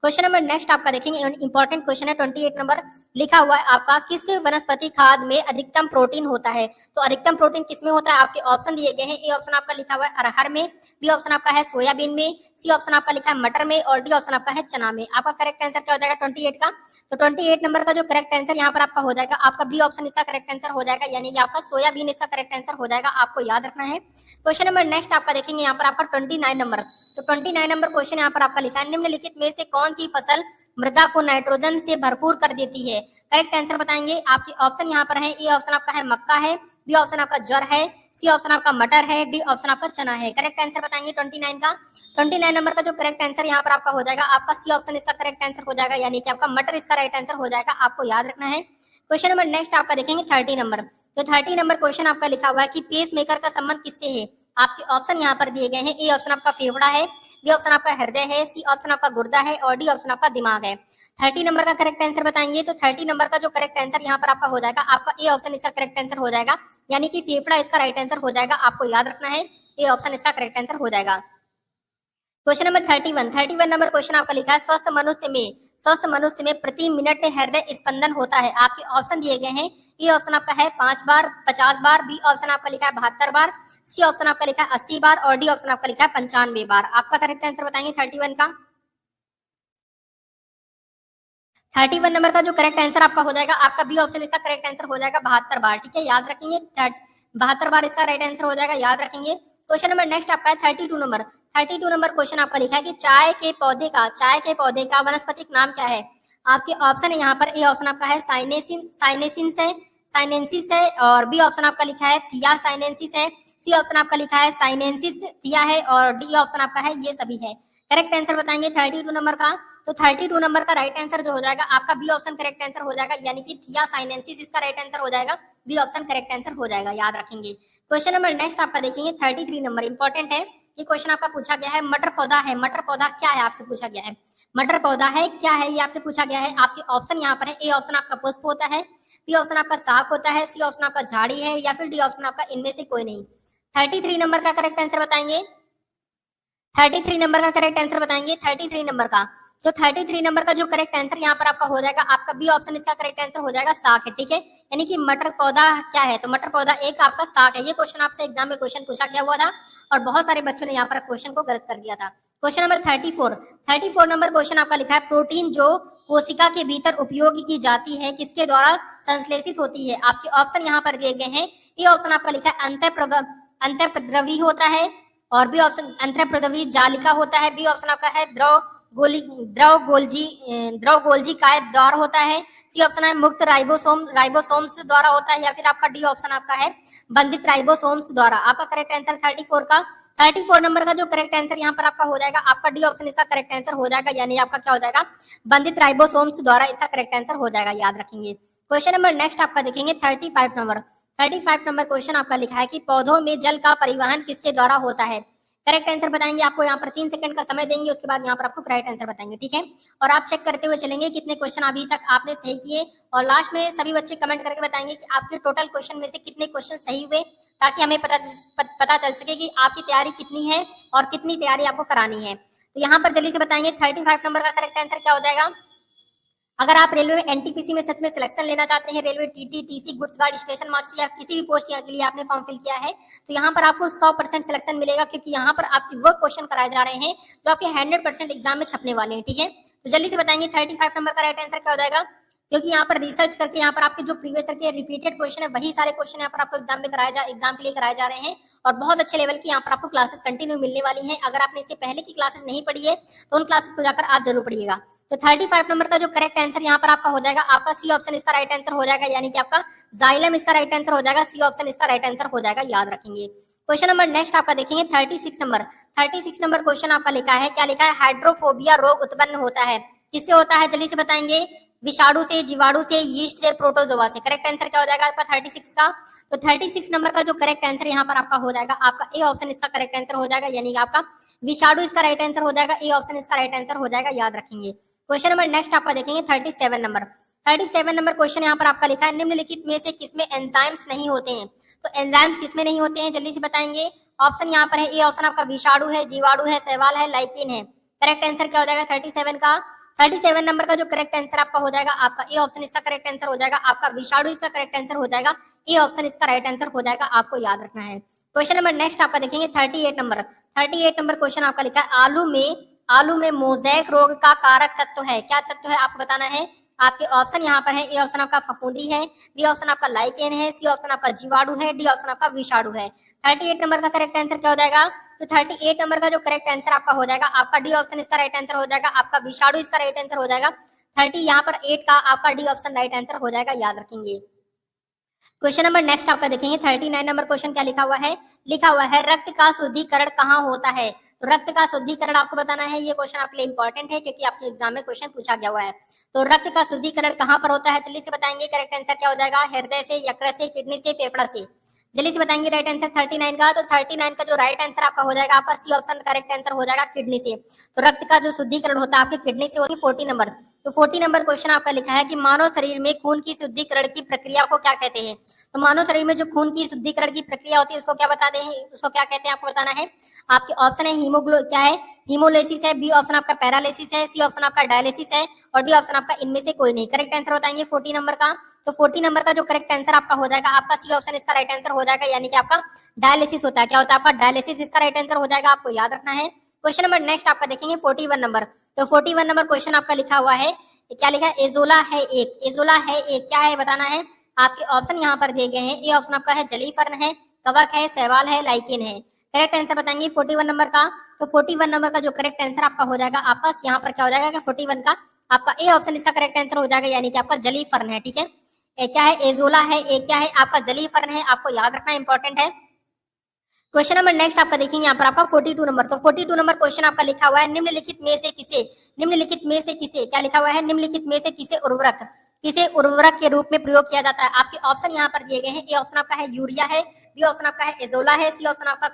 क्वेश्चन नंबर नेक्स्ट आपका देखेंगे इंपॉर्टेंट क्वेश्चन है 28 नंबर। लिखा हुआ है आपका किस वनस्पति खाद में अधिकतम प्रोटीन होता है। तो अधिकतम प्रोटीन किसमें होता है। आपके ऑप्शन दिए गए हैं। ए ऑप्शन आपका लिखा हुआ है अरहर में, बी ऑप्शन आपका है सोयाबीन में, सी ऑप्शन आपका लिखा है मटर में और डी ऑप्शन आपका है चना में। आपका करेक्ट आंसर क्या हो जाएगा 28 का। तो 28 नंबर का जो करेक्ट आंसर यहाँ पर आपका हो जाएगा, आपका बी ऑप्शन इसका करेक्ट आंसर हो जाएगा, यानी कि आपका सोयाबीन इसका करेक्ट आंसर हो जाएगा, आपको याद रखना है। क्वेश्चन नंबर नेक्स्ट आपका देखेंगे यहाँ पर आपका 29 नंबर। तो 29 नंबर क्वेश्चन यहाँ पर आपका लिखा है निम्नलिखित में से कौन सी फसल मृदा को नाइट्रोजन से भरपूर कर देती है। करेक्ट आंसर बताएंगे। आपके ऑप्शन यहाँ पर है। ए ऑप्शन आपका है मक्का है, बी ऑप्शन आपका ज्वार है, सी ऑप्शन आपका मटर है, डी ऑप्शन आपका चना है। करेक्ट आंसर बताएंगे 29 का। 29 नंबर का जो करेक्ट आंसर यहाँ पर आपका हो जाएगा, आपका सी ऑप्शन इसका करेक्ट आंसर हो जाएगा, यानी कि आपका मटर इसका राइट आंसर हो जाएगा, आपको याद रखना है। क्वेश्चन नंबर नेक्स्ट आपका देखेंगे 30 नंबर। तो 30 नंबर क्वेश्चन आपका लिखा हुआ है कि पेस मेकर का संबंध किससे है। आपके ऑप्शन यहाँ पर दिए गए हैं। ए ऑप्शन आपका फेफड़ा है, बी ऑप्शन आपका हृदय है, सी ऑप्शन आपका गुर्दा है और डी ऑप्शन आपका दिमाग है। 30 नंबर का करेक्ट आंसर बताएंगे। तो 30 नंबर का जो करेक्ट आंसर यहाँ पर आपका हो जाएगा, आपका ए ऑप्शन इसका करेक्ट आंसर हो जाएगा, यानी कि फेफड़ा इसका राइट आंसर हो जाएगा, आपको याद रखना है। ए ऑप्शन इसका करेक्ट आंसर हो जाएगा। क्वेश्चन नंबर 31 नंबर क्वेश्चन आपका लिखा है स्वस्थ मनुष्य में प्रति मिनट हृदय स्पंदन होता है। आपके ऑप्शन दिए गए हैं। ए ऑप्शन आपका है 5 बार 50 बार, बी ऑप्शन आपका लिखा है 72 बार, सी ऑप्शन आपका लिखा है 80 बार और डी ऑप्शन आपका लिखा है 95 बार। आपका करेक्ट आंसर बताएंगे 31 का। 31 नंबर का जो करेक्ट आंसर आपका हो जाएगा, आपका बी ऑप्शन इसका करेक्ट आंसर हो जाएगा 72 बार। ठीक है, याद रखेंगे 72 बार इसका राइट आंसर हो जाएगा, याद रखेंगे। क्वेश्चन नंबर नेक्स्ट आपका है 32 नंबर। 32 नंबर क्वेश्चन आपका लिखा है कि चाय के पौधे का वनस्पतिक नाम क्या है। आपके ऑप्शन है यहाँ पर, ए ऑप्शन आपका है साइनेंसिस है, और बी ऑप्शन आपका लिखा है थिया साइनेंसिस है, सी ऑप्शन आपका लिखा है साइनेंसिस थिया है, और डी ऑप्शन आपका है ये सभी है। करेक्ट आंसर बताएंगे 32 नंबर का। तो 32 नंबर का राइट आंसर जो हो जाएगा आपका बी ऑप्शन करेक्ट आंसर हो जाएगा, यानी कि थिया साइनेंसिस इसका राइट आंसर हो जाएगा, बी ऑप्शन करेक्ट आंसर हो जाएगा, याद रखेंगे। क्वेश्चन नंबर नेक्स्ट आपका देखेंगे 33 नंबर, इंपॉर्टेंट है ये क्वेश्चन आपका पूछा गया है। मटर पौधा है, मटर पौधा क्या है आपसे पूछा गया है, मटर पौधा है क्या है ये आपसे पूछा गया है। आपके ऑप्शन यहाँ पर है, ए ऑप्शन आपका पुष्प होता है, बी ऑप्शन आपका साग होता है, सी ऑप्शन आपका झाड़ी है, या फिर डी ऑप्शन आपका इनमें से कोई नहीं। 33 नंबर का करेक्ट आंसर बताएंगे, 33 नंबर का करेक्ट आंसर बताएंगे 33 नंबर का। तो 33 नंबर का जो करेक्ट आंसर यहाँ पर आपका हो जाएगा, आपका बी ऑप्शन इसका करेक्ट आंसर हो जाएगा साग है। ठीक है, यानी कि मटर पौधा क्या है, तो मटर पौधा एक आपका साग है। ये क्वेश्चन आपसे एग्जाम में क्वेश्चन पूछा गया हुआ था और बहुत सारे बच्चों ने यहाँ पर क्वेश्चन को गलत कर दिया था। क्वेश्चन नंबर 34 नंबर क्वेश्चन आपका लिखा है, प्रोटीन जो कोशिका के भीतर उपयोग की जाती है किसके द्वारा संश्लेषित होती है। आपके ऑप्शन यहाँ पर दिए गए हैं, ए ऑप्शन आपका लिखा है अंतःप्रद्रवी होता है, और बी ऑप्शन अंतःप्रद्रवी जालिका होता है, बी ऑप्शन आपका है द्रव गोल्जी काय द्वारा होता है, सी ऑप्शन है मुक्त राइबोसोम्स द्वारा होता है, या फिर आपका डी ऑप्शन आपका है बंधित राइबोसोम्स द्वारा। आपका करेक्ट आंसर 34 नंबर का जो करेक्ट आंसर यहाँ पर आपका हो जाएगा, आपका डी ऑप्शन इसका करेक्ट आंसर हो जाएगा, यानी आपका क्या हो जाएगा बंधित राइबोसोम्स द्वारा इसका करेक्ट आंसर हो जाएगा, याद रखेंगे। क्वेश्चन नंबर नेक्स्ट आपका देखेंगे 35 नंबर क्वेश्चन आपका लिखा है कि पौधों में जल का परिवहन किसके द्वारा होता है। करेक्ट आंसर बताएंगे, आपको यहाँ पर 3 सेकंड का समय देंगे, उसके बाद यहाँ पर आपको करेक्ट आंसर बताएंगे। ठीक है, और आप चेक करते हुए चलेंगे कितने क्वेश्चन अभी तक आपने सही किए, और लास्ट में सभी बच्चे कमेंट करके बताएंगे कि आपके टोटल क्वेश्चन में से कितने क्वेश्चन सही हुए, ताकि हमें पता चल सके कि आपकी तैयारी कितनी है और कितनी तैयारी आपको करानी है। तो यहाँ पर जल्दी से बताएंगे 35 नंबर का करेक्ट आंसर क्या हो जाएगा। अगर आप रेलवे में एनटीपीसी में सच में सिलेक्शन लेना चाहते हैं, railway TT TC goods guard station master या किसी भी पोस्ट के लिए आपने फॉर्म फिल किया है, तो यहाँ पर आपको 100% सिलेक्शन मिलेगा, क्योंकि यहाँ पर आपकी वो क्वेश्चन कराए जा रहे हैं जो आपके 100% एग्जाम में छपने वाले हैं। ठीक है, तो जल्दी से बताएंगे 35 नंबर का राइट आंसर क्या हो जाएगा, क्योंकि यहाँ पर रिसर्च करके यहाँ पर आपके जो प्रीवियस ईयर के रिपीटेड क्वेश्चन है वही सारे क्वेश्चन यहाँ पर आपको एग्जाम के लिए कराए जा रहे हैं, और बहुत अच्छे लेवल की यहाँ पर आपको क्लासेस कंटिन्यू मिलने वाली हैं। अगर आपने इसके पहले की क्लासेस नहीं पढ़ी है तो उन क्लासेस को जाकर आप जरूर पढ़िएगा। तो 35 नंबर का जो करेक्ट आंसर यहाँ पर आपका हो जाएगा, आपका सी ऑप्शन इसका राइट आंसर हो जाएगा, यानी कि आपका जाइलम इसका राइट आंसर हो जाएगा, सी ऑप्शन इसका राइट आंसर हो जाएगा, याद रखेंगे। क्वेश्चन नंबर नेक्स्ट आपका देखेंगे 36 नंबर क्वेश्चन आपका लिखा है, क्या लिखा है, हाइड्रोफोबिया रोग उत्पन्न होता है, किससे होता है, जल्दी से बताएंगे, विषाणु से, जीवाणु से, यीस्ट से, प्रोटोजोआ से। करेक्ट आंसर क्या हो जाएगा आपका 36 का। तो 36 नंबर का जो करेक्ट आंसर यहाँ पर आपका हो जाएगा, आपका ए ऑप्शन इसका करेक्ट आंसर हो जाएगा, यानी कि आपका विषाणु इसका राइट आंसर हो जाएगा, ए ऑप्शन इसका राइट आंसर हो जाएगा, याद रखेंगे। क्वेश्चन नंबर नेक्स्ट आपका देखेंगे 37 नंबर क्वेश्चन यहाँ पर आपका लिखा है, निम्नलिखित में से किसमें एंजाइम्स नहीं होते हैं। तो एंजाइम्स किसमें नहीं होते हैं, जल्दी से बताएंगे। ऑप्शन यहाँ पर है, ए ऑप्शन आपका विषाणु है, जीवाणु है, शैवाल है, लाइकिन है। करेक्ट आंसर क्या हो जाएगा 37 नंबर का जो करेक्ट आंसर आपका हो जाएगा, आपका ए ऑप्शन इसका करेक्ट आंसर हो जाएगा, आपका विषाणु इसका करेक्ट आंसर हो जाएगा, ए ऑप्शन इसका राइट आंसर हो जाएगा, आपको याद रखना है। क्वेश्चन नंबर नेक्स्ट आपका देखेंगे 38 नंबर क्वेश्चन आपका लिखा है, आलू में मोज़ेक रोग का कारक तत्व है, क्या तत्व है आपको बताना है। आपके ऑप्शन यहाँ पर है, ए ऑप्शन आपका फफूंदी है, बी ऑप्शन आपका लाइकेन है, सी ऑप्शन आपका जीवाणु है, डी ऑप्शन आपका विषाणु है। 38 नंबर का करेक्ट आंसर क्या हो जाएगा। तो 38 नंबर का जो करेक्ट आंसर आपका हो जाएगा, आपका डी ऑप्शन इसका राइट आंसर हो जाएगा, आपका विषाणु इसका राइट आंसर हो जाएगा। 30 यहाँ पर 8 का आपका डी ऑप्शन राइट आंसर हो जाएगा, याद रखेंगे। क्वेश्चन नंबर नेक्स्ट आपका देखेंगे 39 नंबर क्वेश्चन क्या लिखा हुआ है, रक्त का शुद्धिकरण कहाँ होता है। तो रक्त का शुद्धिकरण आपको बताना है, ये क्वेश्चन आपके लिए इंपॉर्टेंट है क्योंकि आपके एग्जाम में क्वेश्चन पूछा गया हुआ है। तो रक्त का शुद्धिकरण कहाँ पर होता है, जल्दी से बताएंगे। करेक्ट आंसर क्या हो जाएगा, हृदय से, यकृत से, किडनी से, फेफड़ा से। जल्दी से बताएंगे राइट आंसर 39 का। तो 39 का जो राइट आंसर आपका हो जाएगा, आपका सी ऑप्शन करेक्ट आंसर हो जाएगा, किडनी से। तो रक्त का जो शुद्धिकरण होता है आपके किडनी से होती है। 40 नंबर, तो 40 नंबर क्वेश्चन आपका लिखा है कि मानव शरीर में खून की शुद्धिकरण की प्रक्रिया को क्या कहते हैं। तो मानव शरीर में जो खून की शुद्धिकरण की प्रक्रिया होती है उसको क्या बताते हैं, उसको क्या कहते हैं आपको बताना है। आपके ऑप्शन है हीमोलाइसिस है, बी ऑप्शन आपका पैरालिसिस है, सी ऑप्शन आपका डायलिसिस है, और डी ऑप्शन आपका इनमें से कोई नहीं। करेक्ट आंसर बताएंगे 40 नंबर का। तो 40 नंबर का जो करेक्ट आंसर आपका हो जाएगा, आपका सी ऑप्शन इसका राइट आंसर हो जाएगा, यानी कि आपका डायलिसिस होता है। क्या होता है आपका डायलिसिस, इसका राइट आंसर हो जाएगा, आपको याद रखना है। क्वेश्चन नंबर नेक्स्ट आपका देखेंगे 41 नंबर। तो 41 नंबर क्वेश्चन आपका लिखा हुआ है क्या लिखा है, एजोला है एक, एजोला है एक, क्या है बताना है। आपके ऑप्शन यहाँ पर दिए गए हैं, ए ऑप्शन आपका है जली फर्न है, कवक है, शैवाल है, लाइकेन है। करेक्ट आंसर बताएंगे 41 नंबर का। तो 41 नंबर का जो करेक्ट आंसर आपका हो जाएगा, आपका यहाँ पर क्या हो जाएगा कि 41 का आपका ए ऑप्शन इसका करेक्ट आंसर हो जाएगा, यानी कि आपका जली फर्न है। ठीक है, एक क्या है एजोला है, एक क्या है आपका जली फर्न है, आपको याद रखना इंपॉर्टेंट है। क्वेश्चन नंबर नेक्स्ट आपका देखेंगे यहाँ पर आपका 42 नंबर। तो 42 नंबर क्वेश्चन आपका लिखा हुआ है, निम्नलिखित में से किसे, निम्नलिखित में से किसे, क्या लिखा हुआ है, निम्नलिखित में से किसे उर्वरक के रूप में प्रयोग किया जाता है। आपके ऑप्शन यहाँ पर दिए गए हैं, ए ऑप्शन आपका है यूरिया है, बी ऑप्शन आपका है एजोला है, सी ऑप्शन आपका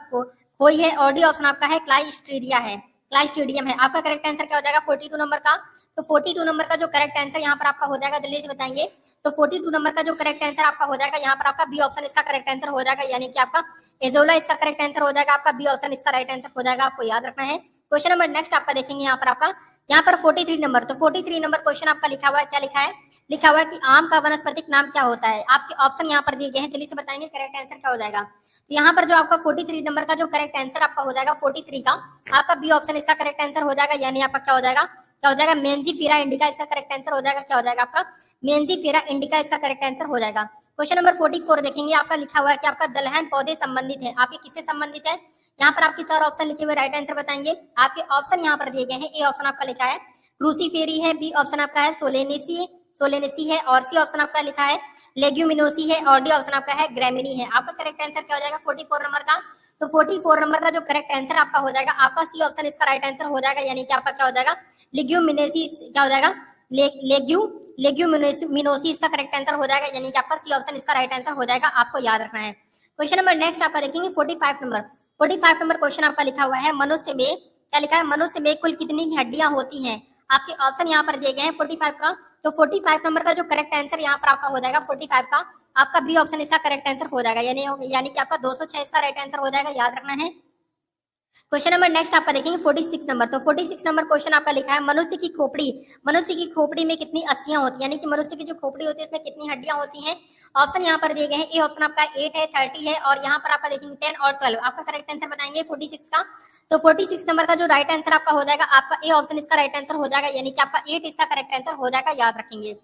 खोई है, और डी ऑप्शन आपका है क्लाइस्ट्रीडियम है। आपका करेक्ट आंसर क्या हो जाएगा 42 नंबर का। तो 42 नंबर का जो करेक्ट आंसर यहाँ पर आपका हो जाएगा, जल्दी से बताएंगे। तो 42 नंबर का जो करेक्ट आंसर आपका हो जाएगा, यहाँ पर आपका बी ऑप्शन इसका करेक्ट आंसर हो जाएगा, यानी कि आपका एजोला इसका करेक्ट आंसर हो जाएगा, आपका बी ऑप्शन इसका राइट आंसर हो जाएगा, आपको याद रखना है। क्वेश्चन नंबर नेक्स्ट आपका देखेंगे यहाँ पर आपका, यहाँ पर 43 नंबर। तो 43 नंबर क्वेश्चन आपका लिखा हुआ है, क्या लिखा है, लिखा हुआ है कि आम का वानस्पतिक नाम क्या होता है। आपके ऑप्शन यहाँ पर दिए गए हैं, जल्दी से बताएंगे करेक्ट आंसर क्या हो जाएगा। तो यहाँ पर जो आपका 43 नंबर का जो करेक्ट आंसर आपका हो जाएगा 43 का, आपका बी ऑप्शन इसका करेक्ट आंसर हो जाएगा, यानी आपका क्या हो जाएगा, क्या हो जाएगा मेंजीफेरा इंडिका इसका करेक्ट आंसर हो जाएगा, क्या हो जाएगा आपका मेंजीफेरा इंडिका इसका करेक्ट आंसर हो जाएगा। क्वेश्चन नंबर 44 देखेंगे, आपका लिखा हुआ है कि आपका दलहन पौधे संबंधित है, आपके किससे संबंधित है। यहाँ पर आपके 4 ऑप्शन लिखे हुए, राइट आंसर बताएंगे। आपके ऑप्शन यहाँ पर दिए गए हैं, ए ऑप्शन आपका लिखा है क्रूसीफेरी है, बी ऑप्शन आपका है सोलेनेसी है, और सी ऑप्शन आपका लिखा है लेग्यूमिनोसी है, और डी ऑप्शन आपका है ग्रेमिनी है। आपका करेक्ट आंसर क्या हो जाएगा 44 नंबर का। तो 44 नंबर का जो करेक्ट आंसर आपका हो जाएगा, आपका सी ऑप्शन इसका राइट आंसर हो जाएगा, यानी कि आपका क्या हो जाएगा लेग्यूमिनोसी, क्या हो जाएगा लेग्यूमिनोसी इसका करेक्ट आंसर हो जाएगा, यानी कि आपका सी ऑप्शन इसका राइट आंसर हो जाएगा, आपको याद रखना है। क्वेश्चन नंबर नेक्स्ट आपका देखेंगे 45 नंबर। 45 नंबर क्वेश्चन आपका लिखा हुआ है, मनुष्य में, क्या लिखा है, मनुष्य में कुल कितनी हड्डियां होती हैं। आपके ऑप्शन यहाँ पर दिए गए हैं 45 का। तो 45 नंबर का जो करेक्ट आंसर यहाँ पर आपका हो जाएगा 45 का, आपका बी ऑप्शन इसका करेक्ट आंसर हो जाएगा, यानी कि आपका 206 इसका राइट आंसर हो जाएगा, याद रखना है। क्वेश्चन नंबर नेक्स्ट आपका देखेंगे 46 नंबर। तो 46 नंबर क्वेश्चन आपका लिखा है, मनुष्य की खोपड़ी में कितनी अस्थियां होती है, यानी कि मनुष्य की जो खोपड़ी होती है उसमें कितनी हड्डियां होती हैं। ऑप्शन यहाँ पर दिए गए हैं, ए ऑप्शन आपका 8 है, 30 है, और यहाँ पर आपका देखेंगे 10 और 12। आपका करेक्ट आंसर बताएंगे 46 का। तो 46 नंबर का जो राइट आंसर आपका हो जाएगा, आपका ए ऑप्शन इसका राइट आंसर हो जाएगा, यानी कि आपका 8 इसका करेक्ट आंसर हो जाएगा, याद रखेंगे।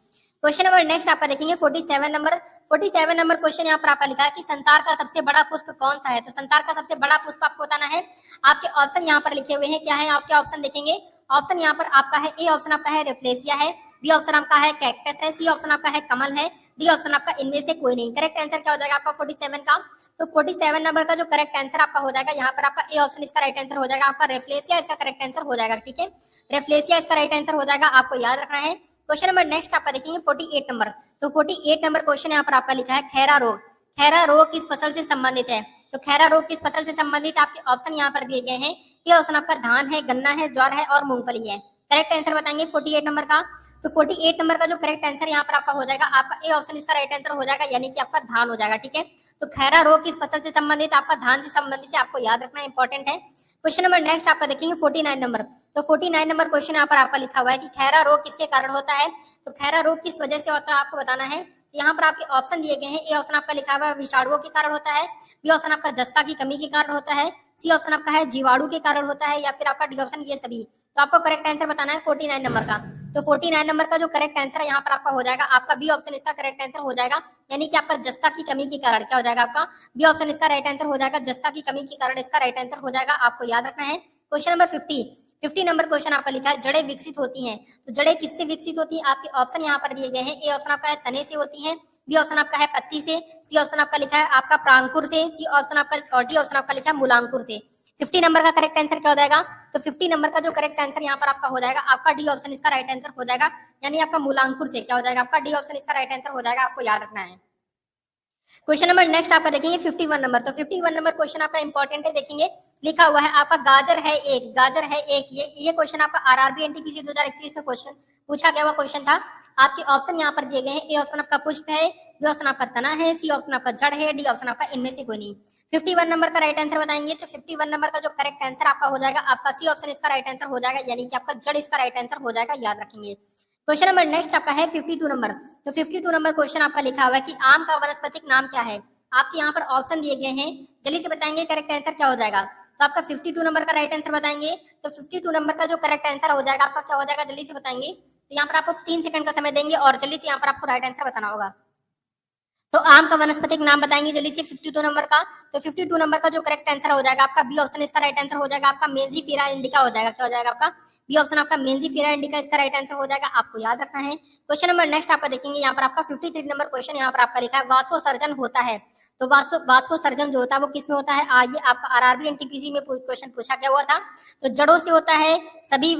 क्वेश्चन नंबर नेक्स्ट आपका देखेंगे 47 नंबर। 47 नंबर क्वेश्चन यहाँ पर आपका लिखा है कि संसार का सबसे बड़ा पुष्प कौन सा है। तो संसार का सबसे बड़ा पुष्प आपको बताना है। आपके ऑप्शन यहाँ पर लिखे हुए हैं, क्या है आपके ऑप्शन देखेंगे। ऑप्शन यहाँ पर आपका है, ए ऑप्शन आपका है रेफ्लेसिया है, बी ऑप्शन आपका है कैक्टस है, सी ऑप्शन आपका है कमल है, डी ऑप्शन आपका इनमें से कोई नहीं। करेक्ट आंसर क्या हो जाएगा आपका 47 का। तो 47 नंबर का जो करेक्ट आंसर आपका हो जाएगा, यहाँ पर आपका ए ऑप्शन इसका राइट आंसर हो जाएगा, आपका रेफ्लेसिया इसका करेक्ट आंसर हो जाएगा। ठीक है, रेफ्लेसिया इसका राइट आंसर हो जाएगा, आपको याद रखना है। क्वेश्चन नंबर नेक्स्ट आपका देखेंगे 48 नंबर। तो 48 नंबर क्वेश्चन यहाँ पर आपका लिखा है, खैरा रोग किस फसल से संबंधित है। तो खैरा रोग किस फसल से संबंधित, आपके ऑप्शन यहाँ पर दिए गए हैं। ये ऑप्शन आपका धान है, गन्ना है, ज्वार है, और मूंगफली है। करेक्ट आंसर बताएंगे 48 नंबर का। तो 48 नंबर का जो करेक्ट आंसर यहाँ पर आपका हो जाएगा, आपका ए ऑप्शन इसका राइट आंसर हो जाएगा, यानी कि आपका धान हो जाएगा। ठीक है, तो खैरा रोग किस फसल से संबंधित, आपका धान से संबंधित है, आपको याद रखना इंपॉर्टेंट है। क्वेश्चन नंबर नेक्स्ट आपका देखेंगे 49 नंबर। तो 49 नंबर क्वेश्चन यहाँ पर आपका लिखा हुआ है कि खैरा रोग किसके कारण होता है। तो खैरा रोग किस वजह से होता है आपको बताना है। यहाँ पर आपके ऑप्शन दिए गए हैं, ए ऑप्शन आपका लिखा हुआ है विषाणुओं के कारण होता है, बी ऑप्शन आपका जस्ता की कमी के कारण होता है, सी ऑप्शन आपका है जीवाणु के कारण होता है, या फिर आपका डी ऑप्शन ये सभी। तो आपको करेक्ट आंसर बताना है 49 नंबर का। तो 49 नंबर का जो करेक्ट आंसर है यहाँ पर आपका हो जाएगा, आपका बी ऑप्शन इसका करेक्ट आंसर हो जाएगा, यानी कि आपका जस्ता की कमी के कारण क्या हो जाएगा, आपका बी ऑप्शन इसका राइट आंसर हो जाएगा, जस्ता की कमी के कारण इसका राइट आंसर हो जाएगा, आपको याद रखना है। क्वेश्चन नंबर 50 नंबर क्वेश्चन आपका लिखा है, जड़ें विकसित होती हैं। तो जड़ें किससे विकसित होती हैं, आपके ऑप्शन यहाँ पर दिए गए हैं। ए ऑप्शन आपका है तने से होती हैं, बी ऑप्शन आपका है पत्ती से, सी ऑप्शन आपका लिखा है आपका प्रांकुर से, सी ऑप्शन आपका, और डी ऑप्शन आपका लिखा है मूलांकुर से। 50 नंबर का करेक्ट आंसर क्या हो जाएगा। तो 50 नंबर का जो करेक्ट आंसर यहाँ पर आपका हो जाएगा, आपका डी ऑप्शन इसका राइट आंसर हो जाएगा, यानी आपका मूलांकुर से क्या हो जाएगा, आपका डी ऑप्शन इसका राइट आंसर हो जाएगा, आपको याद रखना है। क्वेश्चन नंबर नेक्स्ट आपका देखेंगे 51 नंबर। तो 51 नंबर क्वेश्चन आपका इंपॉर्टेंट है, देखेंगे लिखा हुआ है आपका गाजर है एक। ये क्वेश्चन आपका आरआरबी एनटीपीसी 2021 में क्वेश्चन पूछा गया हुआ क्वेश्चन था। आपके ऑप्शन यहाँ पर दिए गए हैं, ए ऑप्शन आपका पुष्प है, बी ऑप्शन आपका तना है, सी ऑप्शन आपका जड़ है, डी ऑप्शन आपका इनमें से कोई नहीं। 51 नंबर का राइट आंसर बताएंगे। तो 51 नंबर का जो करेक्ट आंसर आपका हो जाएगा, आपका सी ऑप्शन इसका राइट आंसर हो जाएगा, यानी कि आपका जड़ इसका राइट आंसर हो जाएगा, याद रखेंगे। क्वेश्चन नंबर नेक्स्ट आपका है 52 नंबर। तो 52 नंबर क्वेश्चन आपका लिखा हुआ है कि आम का वानस्पतिक नाम क्या है। आपके यहाँ पर ऑप्शन दिए गए हैं, जल्दी से बताएंगे करेक्ट आंसर क्या हो जाएगा। तो आपका 52 नंबर का राइट आंसर बताएंगे। तो 52 नंबर का जो करेक्ट आंसर हो जाएगा आपका क्या हो जाएगा, जल्दी से बताएंगे। तो यहाँ पर आपको 3 सेकंड का समय देंगे और जल्दी से यहाँ पर आपको राइट आंसर बताना होगा। तो आम का वानस्पतिक नाम बताएंगे जल्दी से 52 नंबर का। तो 52 नंबर का जो करेक्ट आंसर हो जाएगा आपका बी ऑप्शन, इसका राइट आंसर हो जाएगा आपका मेंजिफेरा इंडिका हो जाएगा। क्या हो जाएगा आपका? बी ऑप्शन आपका मेंजिफेरा इंडिका इसका राइट आंसर हो जाएगा, आपको याद रखना है। क्वेश्चन नंबर नेक्स्ट आपका देखेंगे, यहाँ पर आपका 53 नंबर क्वेश्चन यहाँ पर आपका लिखा है वाष्पोसर्जन होता है। तो वाष्पोसर्जन जो होता है वो किसमें होता है? ये आपका आरआरबी एनटीपीसी में क्वेश्चन पूछा गया हुआ था। तो जड़ों से होता है, सभी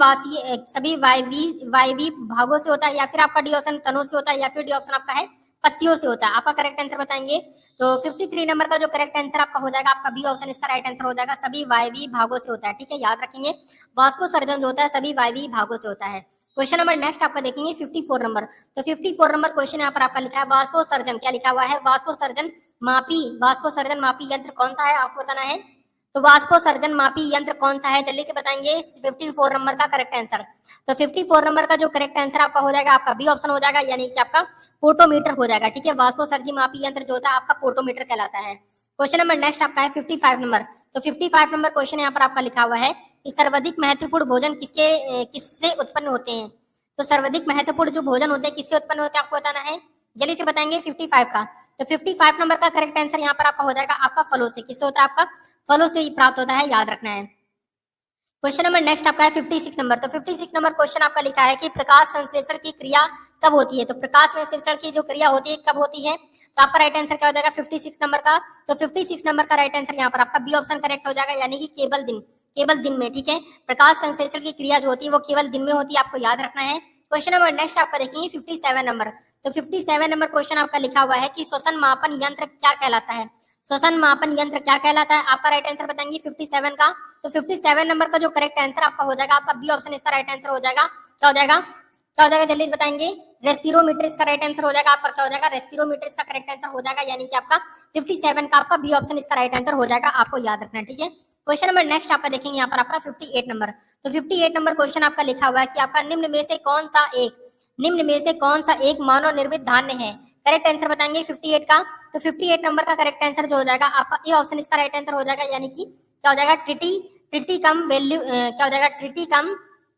वायवी भागों से होता है, या फिर आपका डी ऑप्शन तनों से होता है, या फिर डी ऑप्शन आपका है पत्तियों से होता है। आपका करेक्ट आंसर बताएंगे। तो 53 नंबर का जो करेक्ट आंसर आपका हो जाएगा आपका बी ऑप्शन इसका राइट आंसर हो जाएगा, सभी वायवी भागों से होता है। ठीक है, याद रखेंगे वाष्पोसर्जन जो होता है सभी वायवी भागों से होता है। क्वेश्चन नंबर नेक्स्ट आपका देखेंगे 54 नंबर। तो 54 नंबर क्वेश्चन यहाँ पर आपका लिखा है वाष्पोसर्जन, क्या लिखा हुआ है? वाष्पोसर्जन मापी यंत्र कौन सा है, आपको बताना है। तो वाष्पोसर्जन मापी यंत्र कौन सा है, जल्दी से बताएंगे 54 नंबर का करेक्ट आंसर। तो 54 नंबर का जो करेक्ट आंसर आपका हो जाएगा आपका बी ऑप्शन हो जाएगा, यानी कि आपका पोटोमीटर हो जाएगा। ठीक है, वाष्पोसर्जन मापी यंत्र जो होता है आपका पोटोमीटर कहलाता है। क्वेश्चन नंबर नेक्स्ट आपका है 55 नंबर। तो 55 नंबर क्वेश्चन यहाँ पर आपका लिखा हुआ है कि सर्वाधिक महत्वपूर्ण भोजन किससे उत्पन्न होते हैं। तो सर्वाधिक महत्वपूर्ण जो भोजन होते हैं किससे उत्पन्न होते हैं, आपको बताना है। जल्दी से बताएंगे 55 का। तो 55 नंबर का करेक्ट आंसर यहाँ पर आपका हो जाएगा आपका फलों से। किससे होता है? आपका फलों से ही प्राप्त होता है, याद रखना है। क्वेश्चन नंबर नेक्स्ट आपका है 56 नंबर। तो 56 नंबर क्वेश्चन आपका लिखा है कि प्रकाश संश्लेषण की क्रिया कब होती है। तो प्रकाश संश्लेषण की जो क्रिया होती है कब होती है, तो आपका राइट आंसर क्या हो जाएगा 56 नंबर का। तो 56 नंबर का राइट आंसर यहाँ पर आपका बी ऑप्शन करेक्ट हो जाएगा, यानी कि केवल दिन में। ठीक है, प्रकाश संश्लेषण की क्रिया जो होती है वो केवल दिन में होती है, आपको याद रखना है। क्वेश्चन नंबर नेक्स्ट आपका देखेंगे 57 नंबर। तो 57 नंबर क्वेश्चन आपका लिखा हुआ है कि श्वसन मापन यंत्र क्या कहलाता है। श्वसन मापन यंत्र क्या कहलाता है, आपका राइट आंसर बताएंगे 57 का। तो 57 नंबर का जो करेक्ट आंसर आपका हो जाएगा आपका बी ऑप्शन इसका राइट आंसर हो जाएगा। क्या हो जाएगा जल्दी बताएंगे। रेस्पिरोमीटर इसका राइट आंसर हो जाएगा आपका। क्या हो जाएगा? रेस्पिरोमीटर इसका करेक्ट आंसर हो जाएगा, यानी कि आपका 57 का आपका बी ऑप्शन इसका राइट आंसर हो जाएगा, आपको याद रखना है। ठीक है, क्वेश्चन नंबर नेक्स्ट आपका देखेंगे यहाँ पर आपका 58 नंबर। तो 58 नंबर क्वेश्चन आपका लिखा हुआ है कि आपका निम्न में से कौन सा एक मानव निर्मित धान्य है। करेक्ट आंसर बताएंगे 58 का। तो 58 नंबर का करेक्ट आंसर जो हो जाएगा आपका ए ऑप्शन इसका राइट आंसर हो जाएगा, यानी कि क्या हो जाएगा? ट्रिटिकम वैल्यू क्या हो जाएगा?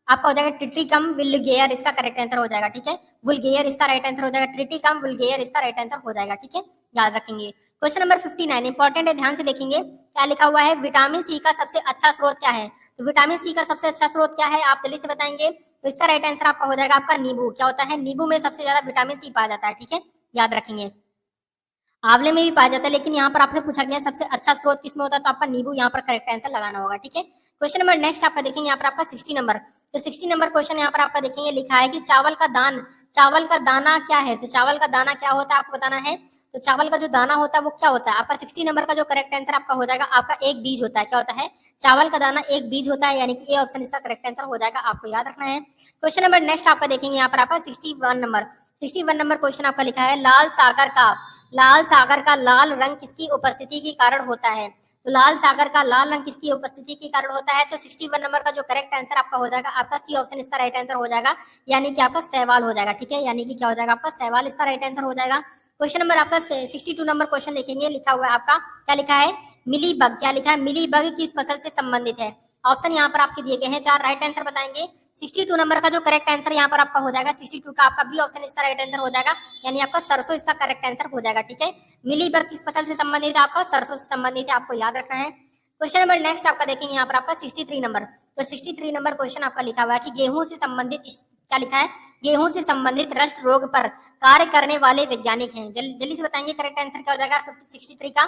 आपका हो जाएगा ट्रिटिकम वुल्गेयर इसका करेक्ट आंसर हो जाएगा। ठीक है, वुल्गेयर इसका राइट आंसर हो जाएगा, ट्रिटिकम वुल्गेयर इसका राइट आंसर हो जाएगा। ठीक है, याद रखेंगे। क्वेश्चन नंबर 59 इंपॉर्टेंट है, ध्यान से देखेंगे। क्या लिखा हुआ है? विटामिन सी का सबसे अच्छा स्रोत क्या है। तो विटामिन सी का सबसे अच्छा स्रोत क्या है, आप जल्दी से बताएंगे। तो इसका राइट आंसर आपका हो जाएगा आपका नींबू। क्या होता है? नींबू में सबसे ज्यादा विटामिन सी पाया जाता है। ठीक है, याद रखेंगे। आंवले में भी पाया जाता है, लेकिन यहाँ पर आपसे पूछा गया सबसे अच्छा स्रोत किसमें होता है, तो आपका नींबू यहाँ पर करेक्ट आंसर लगाना होगा। ठीक है, क्वेश्चन नंबर नेक्स्ट आपका देखेंगे यहाँ पर आपका 60 नंबर। तो 60 नंबर क्वेश्चन यहाँ पर आपका देखेंगे लिखा है कि चावल का दाना क्या है। तो चावल का दाना क्या होता है, आपको बताना है। तो चावल का जो दाना होता है वो क्या होता है, आपका 60 नंबर का जो करेक्ट आंसर आपका हो जाएगा आपका एक बीज होता है। क्या होता है? चावल का दाना एक बीज होता है, यानी कि ए ऑप्शन इसका करेक्ट आंसर हो जाएगा, आपको याद रखना है। क्वेश्चन नंबर नेक्स्ट आपका देखेंगे यहाँ पर आपका 61 नंबर क्वेश्चन आपका लिखा है लाल सागर का लाल रंग किसकी उपस्थिति के कारण होता है। तो लाल सागर का लाल रंग किसकी उपस्थिति के कारण होता है। तो 61 नंबर का जो करेक्ट आंसर आपका हो जाएगा आपका सी ऑप्शन इसका राइट आंसर हो जाएगा, यानी कि आपका शैवाल हो जाएगा। ठीक है, यानी कि क्या हो जाएगा आपका शैवाल इसका राइट आंसर हो जाएगा। क्वेश्चन नंबर आपका 62 नंबर क्वेश्चन देखेंगे, लिखा हुआ है आपका क्या लिखा है? मिलीबग। क्या लिखा है? मिलीबग किस फसल से संबंधित है। ऑप्शन यहाँ पर आपके दिए गए हैं, 4 राइट आंसर बताएंगे। 62 नंबर का जो करेक्ट आंसर यहाँ पर आपका हो जाएगा 62 का आपका बी ऑप्शन इसका राइट आंसर हो जाएगा, यानी आपका सरसों इसका करेक्ट आंसर हो जाएगा। ठीक है, मिलीबग किस फसल से संबंधित है, आपका सरसों से संबंधित है, आपको याद रखना है। क्वेश्चन नंबर नेक्स्ट आपका देखेंगे यहाँ पर आपका 63 नंबर। तो 63 नंबर क्वेश्चन आपका लिखा हुआ है कि गेहूं से संबंधित क्या लिखा है? गेहूं से संबंधित रस्ट रोग पर कार्य करने वाले वैज्ञानिक हैं। जल्दी से बताएंगे करेक्ट आंसर क्या हो जाएगा 63 का।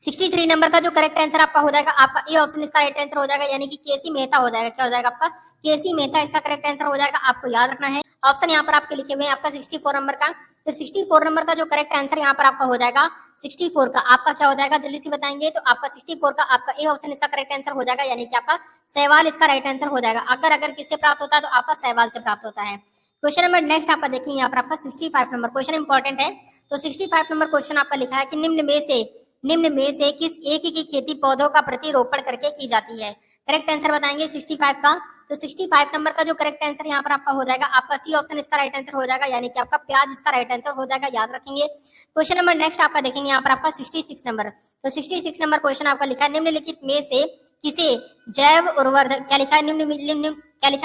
63 नंबर का जो करेक्ट आंसर आपका हो जाएगा आपका ए ऑप्शन इसका राइट आंसर हो जाएगा, यानी कि केसी मेहता हो जाएगा। क्या हो जाएगा आपका? केसी मेहता इसका करेक्ट आंसर हो जाएगा, आपको याद रखना है। ऑप्शन यहाँ पर आपके लिखे हुए हैं आपका 64 नंबर का। तो 64 नंबर का जो करेक्ट आंसर यहाँ पर आपका हो जाएगा 64 का आपका क्या हो जाएगा, जल्दी से बताएंगे। तो आपका 64 का आपका ए ऑप्शन इसका करेक्ट आंसर हो जाएगा, यानी कि आपका शैवाल इसका राइट आंसर हो जाएगा। अगर किससे प्राप्त होता है तो आपका शैवाल से प्राप्त होता है। क्वेश्चन नंबर नेक्स्ट आपका देखिए यहाँ पर आपका 65 नंबर क्वेश्चन इंपॉर्टेंट है। तो 65 नंबर क्वेश्चन आपका लिखा है कि निम्न में से किस एक की खेती पौधों का प्रतिरोपण करके की जाती है। करेक्ट आंसर बताएंगे 65 का। तो 65 नंबर का जो करेक्ट आंसर यहाँ पर आपका हो जाएगा आपका सी ऑप्शन इसका राइट आंसर हो जाएगा, यानी कि आपका प्याज इसका राइट आंसर हो जाएगा, याद रखेंगे। क्वेश्चन नंबर नेक्स्ट आपका देखेंगे यहाँ पर आपका 66 नंबर। तो 66 नंबर क्वेश्चन आपका लिखा है निम्नलिखित में से किसे जैव उर्वरक क्या लिखा है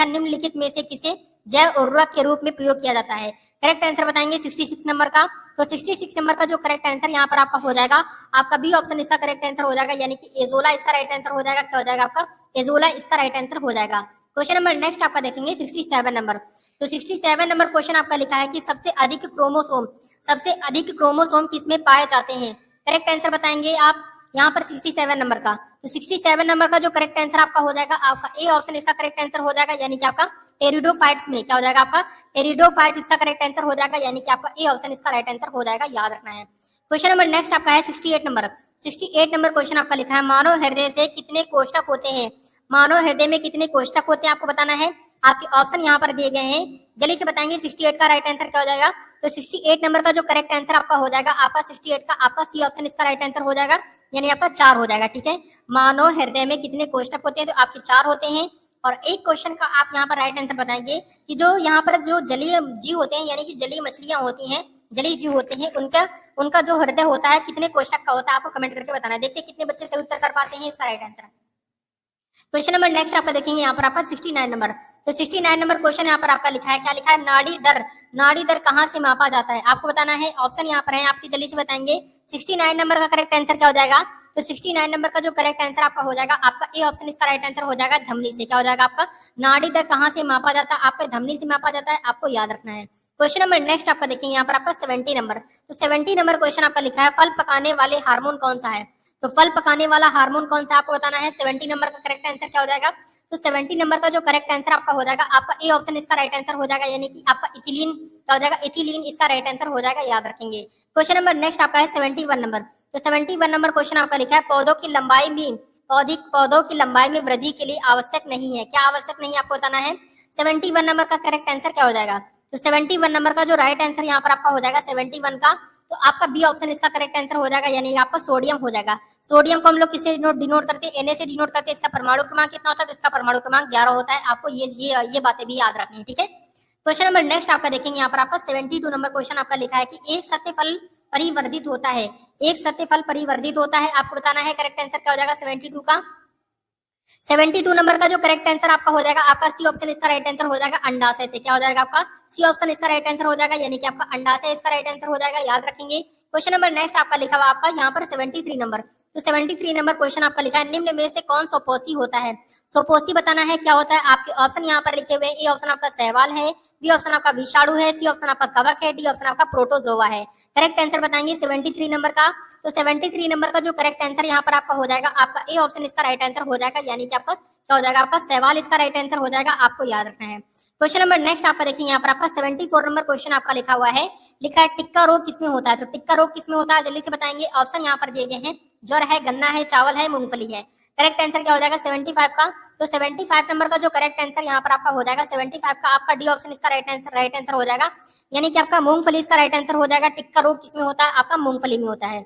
निम्नलिखित में से किसे जैव उर्वरक के रूप में प्रयोग किया जाता है। करेक्ट आंसर बताएंगे 66 नंबर का। तो 66 नंबर का जो करेक्ट आंसर यहाँ पर आपका हो जाएगा, आपका बी ऑप्शन इसका करेक्ट आंसर हो जाएगा, यानी कि एजोला इसका राइट आंसर हो जाएगा। क्या हो जाएगा आपका? एजोला इसका राइट आंसर हो जाएगा। क्वेश्चन नंबर नेक्स्ट आपका देखेंगे 67 नंबर। तो 67 नंबर क्वेश्चन आपका लिखा है कि सबसे अधिक क्रोमोसोम किसमें पाए जाते हैं? करेक्ट आंसर बताएंगे आप यहाँ पर 67 नंबर का। तो 67 नंबर का जो करेक्ट आंसर आपका हो जाएगा, आपका ए ऑप्शन इसका करेक्ट आंसर हो जाएगा, यानी कि आपका टेरिडोफाइट्स में। क्या हो जाएगा आपका? टेरिडोफाइट्स इसका करेक्ट आंसर हो जाएगा, यानी कि आपका ए ऑप्शन इसका राइट आंसर हो जाएगा, याद रखना है। क्वेश्चन नंबर नेक्स्ट आपका है 68 नंबर। 68 नंबर क्वेश्चन आपका लिखा है मानव हृदय से कितने कोष्ठक होते हैं? मानव हृदय में कितने कोष्ठक होते हैं आपको बताना है। आपके ऑप्शन यहाँ पर दिए गए हैं, जल्दी से बताएंगे 68 का राइट आंसर क्या हो जाएगा। तो 68 नंबर का जो करेक्ट आंसर आपका हो जाएगा, आपका 68 का आपका सी ऑप्शन इसका राइट आंसर हो जाएगा, यानी आपका 4 हो जाएगा। ठीक है, मानव हृदय में कितने कोष्ठक होते हैं? तो आपके 4 होते हैं। और एक क्वेश्चन का आप यहाँ पर राइट आंसर बताएंगे कि जो यहाँ पर जो जलीय जीव होते हैं, यानी कि जलीय मछलियां होती हैं, जलीय जीव होते हैं, उनका जो हृदय होता है कितने कोष्ठक का होता है, आपको कमेंट करके बताना है। देखते हैं कितने बच्चे से उत्तर कर पाते हैं इसका right answer. Question number next आपका देखेंगे यहाँ पर आपका 69 नंबर। तो 69 नंबर क्वेश्चन यहाँ पर आपका लिखा है, क्या लिखा है? नाड़ी दर कहाँ से मापा जाता है? आपको बताना है। ऑप्शन यहाँ पर है, आपकी जल्दी से बताएंगे। 69 नंबर का करेक्ट आंसर क्या हो जाएगा? तो 69 नंबर का जो करेक्ट आंसर आपका हो जाएगा, आपका ए ऑप्शन इसका राइट आंसर हो जाएगा, धमनी से। क्या हो जाएगा आपका? नाड़ी दर कहाँ से मापा जाता है? आपका धमनी से मापा जाता है, आपको याद रखना है। क्वेश्चन नंबर नेक्स्ट आपका देखेंगे यहाँ पर आपका 70 नंबर। तो 70 नंबर क्वेश्चन आपका लिखा है फल पकाने वाले हार्मोन कौन सा है? तो फल पकाने वाला हार्मोन कौन सा आपको बताना है। 70 नंबर का करेक्ट आंसर क्या हो जाएगा? तो 70 नंबर का जो करेक्ट आंसर आपका हो जाएगा, आपका ए ऑप्शन इसका राइट आंसर हो जाएगा, यानी कि आपका इथिलीन। क्या हो जाएगा? इथिलीन इसका राइट आंसर हो जाएगा, याद रखेंगे। क्वेश्चन नंबर नेक्स्ट आपका है 71 नंबर। तो 71 नंबर क्वेश्चन आपका लिखा है पौधों की लंबाई में वृद्धि के लिए आवश्यक नहीं है। क्या आवश्यक नहीं है आपको बताना है। 71 नंबर का करेक्ट आंसर क्या हो जाएगा? तो 71 नंबर का जो राइट आंसर यहाँ पर आपका हो जाएगा 71 का, तो आपका बी ऑप्शन इसका करेक्ट आंसर हो जाएगा, यानी आपका सोडियम हो जाएगा। सोडियम को हम लोग किससे डिनोट करते हैं? Na से डिनोट करते हैं। इसका परमाणु क्रमांक कितना होता है? तो इसका परमाणु क्रमांक 11 होता है। आपको ये बातें भी याद रखनी है। ठीक है, क्वेश्चन नंबर नेक्स्ट आपका देखेंगे यहाँ पर आपका 72 नंबर क्वेश्चन आपका लिखा है कि एक सत्य फल परिवर्धित होता है। एक सत्य फल परिवर्धित होता है, आपको बताना है करेक्ट आंसर क्या हो जाएगा 72 का। 72 नंबर का जो करेक्ट आंसर आपका हो जाएगा, आपका सी ऑप्शन इसका राइट आंसर हो जाएगा, अंडाशय से। क्या हो जाएगा आपका? सी ऑप्शन इसका राइट आंसर हो जाएगा, यानी कि आपका अंडाशय इसका राइट आंसर हो जाएगा, याद रखेंगे। क्वेश्चन नंबर नेक्स्ट आपका लिखा हुआ आपका यहाँ पर 73 नंबर। तो 73 नंबर क्वेश्चन आपका लिखा है निम्न में से कौन सोपोसी होता है? सोपोसी बताना है क्या होता है। आपके ऑप्शन यहाँ पर लिखे हुए हैं, ए ऑप्शन आपका शैवाल है, बी ऑप्शन आपका विषाणु है, सी ऑप्शन आपका कवक है, डी ऑप्शन आपका प्रोटोजोआ है। करेक्ट आंसर बताएंगे 73 नंबर का। तो 73 नंबर का जो करेक्ट आंसर यहाँ पर आपका हो जाएगा, आपका ए ऑप्शन इसका राइट आंसर हो जाएगा, यानी कि आपका क्या हो जाएगा? आपका शैवाल इसका राइट आंसर हो जाएगा, आपको याद रखना है। क्वेश्चन नंबर नेक्स्ट आपका देखेंगे यहाँ पर आपका 74 नंबर क्वेश्चन आपका लिखा हुआ है, लिखा है टिक्का रोग किसमें होता है? तो टिक्का रोग किसमें होता है जल्दी से बताएंगे। ऑप्शन यहाँ पर दिए गए हैं, ज्वर है, गन्ना है, चावल है, मूंगफली है। करेक्ट आंसर क्या हो जाएगा 75 का। तो 75 नंबर का जो करेक्ट आंसर यहाँ पर आपका हो जाएगा 75 का, आपका डी ऑप्शन इसका राइट आंसर हो जाएगा, यानी कि आपका मूंगफली इसका राइट आंसर हो जाएगा। टिक्का रोग किसमें होता है? आपका मूंगफली में होता है।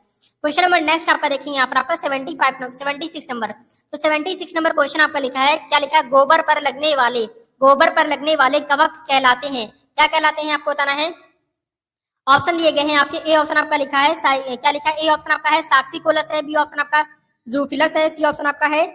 क्वेश्चन नंबर नेक्स्ट आपका देखेंगे यहाँ पर आपका 76 नंबर। तो 76 नंबर क्वेश्चन आपका लिखा है, क्या लिखा है? गोबर पर लगने वाले कवक कहलाते हैं। क्या कहलाते हैं आपको बताना है। ऑप्शन दिए गए हैं आपके, ए ऑप्शन आपका लिखा है क्या लिखा है? ए ऑप्शन आपका है साक्सिकोलस है, बी ऑप्शन आपका जूफिलस है, सी ऑप्शन आपका है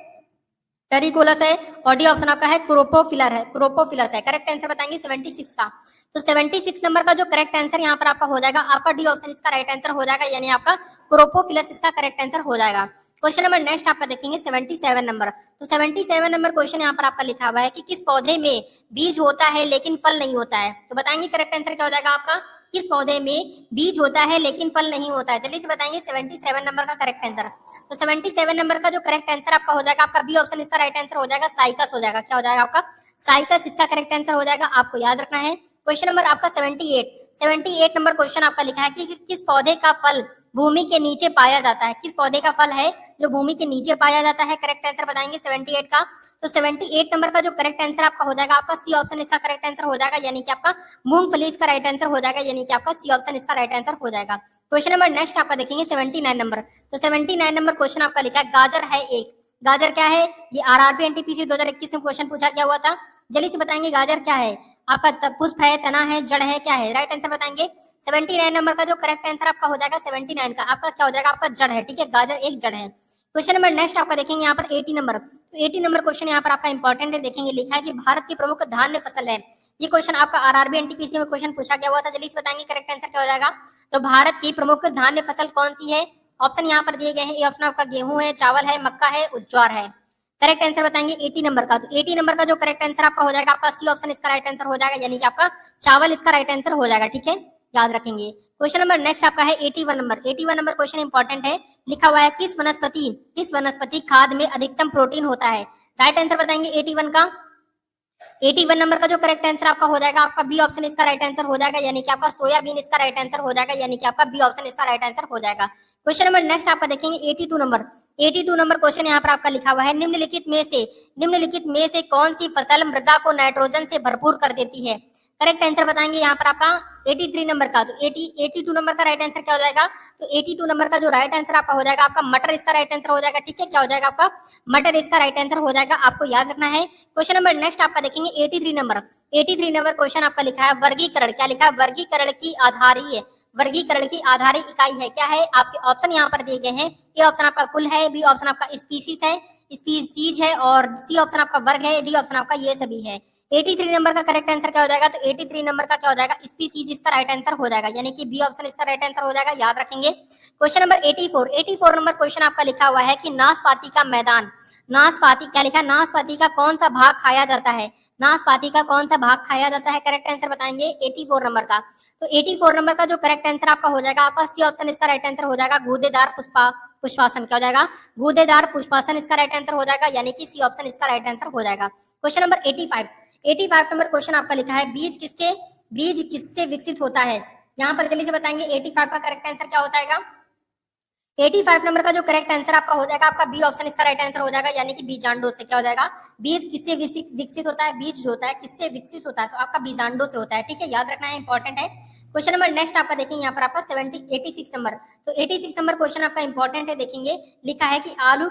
टेरिकोलस है, और डी ऑप्शन आपका है क्रोपोफिलस है। करेक्ट आंसर बताएंगे 76 का। तो 76 नंबर का जो करेक्ट आंसर यहाँ पर आपका हो जाएगा, आपका डी ऑप्शन इसका राइट आंसर हो जाएगा, यानी आपका क्रोपोफिलस इसका करेक्ट आंसर हो जाएगा। क्वेश्चन नंबर नेक्स्ट आपका देखेंगे 77 नंबर। तो 77 नंबर क्वेश्चन यहाँ पर आपका लिखा हुआ है कि किस पौधे में बीज होता है लेकिन फल नहीं होता है? तो बताएंगे करेक्ट आंसर क्या हो जाएगा आपका। किस पौधे में बीज होता है लेकिन फल नहीं होता है? जल्दी से बताएंगे 77 नंबर का करेक्ट आंसर। तो 77 नंबर का जो करेक्ट आंसर आपका हो जाएगा, आपका बी ऑप्शन इसका राइट आंसर हो जाएगा, साइकस हो जाएगा। क्या हो जाएगा आपका? साइकस इसका करेक्ट आंसर हो जाएगा, आपको याद रखना है। क्वेश्चन नंबर आपका 78 नंबर क्वेश्चन आपका लिखा है कि किस पौधे का फल भूमि के नीचे पाया जाता है? किस पौधे का फल है जो भूमि के नीचे पाया जाता है? करेक्ट आंसर बताएंगे 78 का। तो 78 नंबर का जो करेक्ट आंसर आपका हो जाएगा, आपका सी ऑप्शन इसका करेक्ट आंसर हो जाएगा, यानी कि आपका मूंगफली इसका राइट आंसर हो जाएगा, यानी कि आपका सी ऑप्शन इसका राइट आंसर हो जाएगा। क्वेश्चन नंबर नेक्स्ट आपका देखेंगे 79 नंबर। तो 79 नंबर क्वेश्चन आपका लिखा है गाजर है एक। गाजर क्या है? ये आरआरबी एनटीपीसी 2021 में क्वेश्चन पूछा गया हुआ था। जल्दी से बताएंगे गाजर क्या है? आपका पुष्प है, तना है, जड़ है, क्या है? राइट आंसर बताएंगे 79 नंबर का जो करेक्ट आंसर आपका हो जाएगा 79 का, आपका क्या हो जाएगा? आपका जड़ है। ठीक है, गाजर एक जड़ है। क्वेश्चन नंबर नेक्स्ट आपका देखेंगे यहाँ पर 80 नंबर। तो 80 नंबर क्वेश्चन यहाँ पर आपका इंपॉर्टेंट है, देखेंगे लिखा है कि भारत की प्रमुख धान्य फसल है। ये क्वेश्चन आपका आरआरबी एनटीपीसी में क्वेश्चन पूछा गया हुआ था। जल्दी से बताएंगे करेक्ट आंसर क्या हो जाएगा। तो भारत की प्रमुख धान्य फसल कौन सी है? ऑप्शन यहाँ पर दिए गए हैं। ये ऑप्शन आपका गेहूं है, चावल है, मक्का है, ज्वार है। करेक्ट आंसर बताएंगे 80 नंबर का। तो 80 नंबर का जो करेक्ट आंसर आपका हो जाएगा, आपका सी ऑप्शन इसका राइट आंसर हो जाएगा, यानी कि आपका चावल इसका राइट आंसर हो जाएगा। ठीक है, याद रखेंगे। क्वेश्चन नंबर नेक्स्ट आपका है 81 नंबर। 81 नंबर क्वेश्चन इंपॉर्टेंट है। लिखा हुआ है किस वनस्पति खाद में अधिकतम प्रोटीन होता है? राइट आंसर बताएंगे 81 का। 81 नंबर का जो करेक्ट आंसर आपका हो जाएगा, आपका बी ऑप्शन इसका राइट आंसर हो जाएगा, यानी कि आपका सोयाबीन इसका राइट आंसर हो जाएगा, यानी कि आपका बी ऑप्शन इसका राइट आंसर हो जाएगा। क्वेश्चन नंबर नेक्स्ट आपका देखेंगे 82 नंबर। 82 नंबर क्वेश्चन यहाँ पर आपका लिखा हुआ है निम्नलिखित में से कौन सी फसल मृदा को नाइट्रोजन से भरपूर कर देती है? करेक्ट आंसर बताएंगे यहाँ पर आपका 83 नंबर का। तो 82 नंबर का राइट आंसर क्या हो जाएगा? तो 82 नंबर का जो राइट आंसर आपका हो जाएगा, आपका मटर इसका राइट आंसर हो जाएगा। ठीक है, क्या हो जाएगा आपका? मटर इसका राइट आंसर हो जाएगा, आपको याद रखना है। क्वेश्चन नंबर नेक्स्ट आपका देखेंगे 83 नंबर। 83 नंबर क्वेश्चन आपका लिखा है वर्गीकरण। क्या लिखा है? वर्गीकरण की आधारी इकाई है। क्या है? आपके ऑप्शन यहाँ पर दिए गए हैं। ए ऑप्शन आपका कुल है, बी ऑप्शन आपका स्पीसीज है, और सी ऑप्शन आपका वर्ग है, डी ऑप्शन आपका ये सभी है। 83 नंबर का करेक्ट आंसर क्या हो जाएगा? तो 83 नंबर का क्या हो जाएगा? स्पीसीज इसका राइट आंसर हो जाएगा, यानी कि बी ऑप्शन इसका राइट आंसर हो जाएगा, याद रखेंगे। क्वेश्चन नंबर 84 नंबर क्वेश्चन आपका लिखा हुआ है कि नाशपाती का मैदान, क्या लिखा है? नाशपाती का कौन सा भाग खाया जाता है? नाशपाती का कौन सा भाग खाया जाता है? करेक्ट आंसर बताएंगे 84 नंबर का। तो 84 नंबर का जो करेक्ट आंसर आपका हो जाएगा, आपका सी ऑप्शन इसका राइट आंसर हो जाएगा, गूदेदार पुष्पासन। क्या हो जाएगा? गूदेदार पुष्पासन इसका राइट आंसर हो जाएगा, यानी कि सी ऑप्शन इसका राइट आंसर हो जाएगा। क्वेश्चन नंबर 85 नंबर क्वेश्चन आपका लिखा है बीज किससे विकसित होता है? यहाँ पर जल्दी से बताएंगे 85 का करेक्ट आंसर क्या हो जाएगा। 85 नंबर का जो करेक्ट आंसर आपका हो जाएगा, आपका बी ऑप्शन इसका राइट आंसर हो जाएगा, यानी कि बीजांडों से। क्या हो जाएगा? बीज किससे विकसित होता है? बीज जो होता है किससे विकसित होता है? तो आपका बीजांडों से होता है। ठीक है, याद रखना है, इंपॉर्टेंट है। क्वेश्चन नंबर नेक्स्ट आपका देखेंगे यहाँ पर आपका 86 नंबर। तो 86 नंबर क्वेश्चन आपका इंपॉर्टेंट है, देखेंगे। लिखा है कि आलू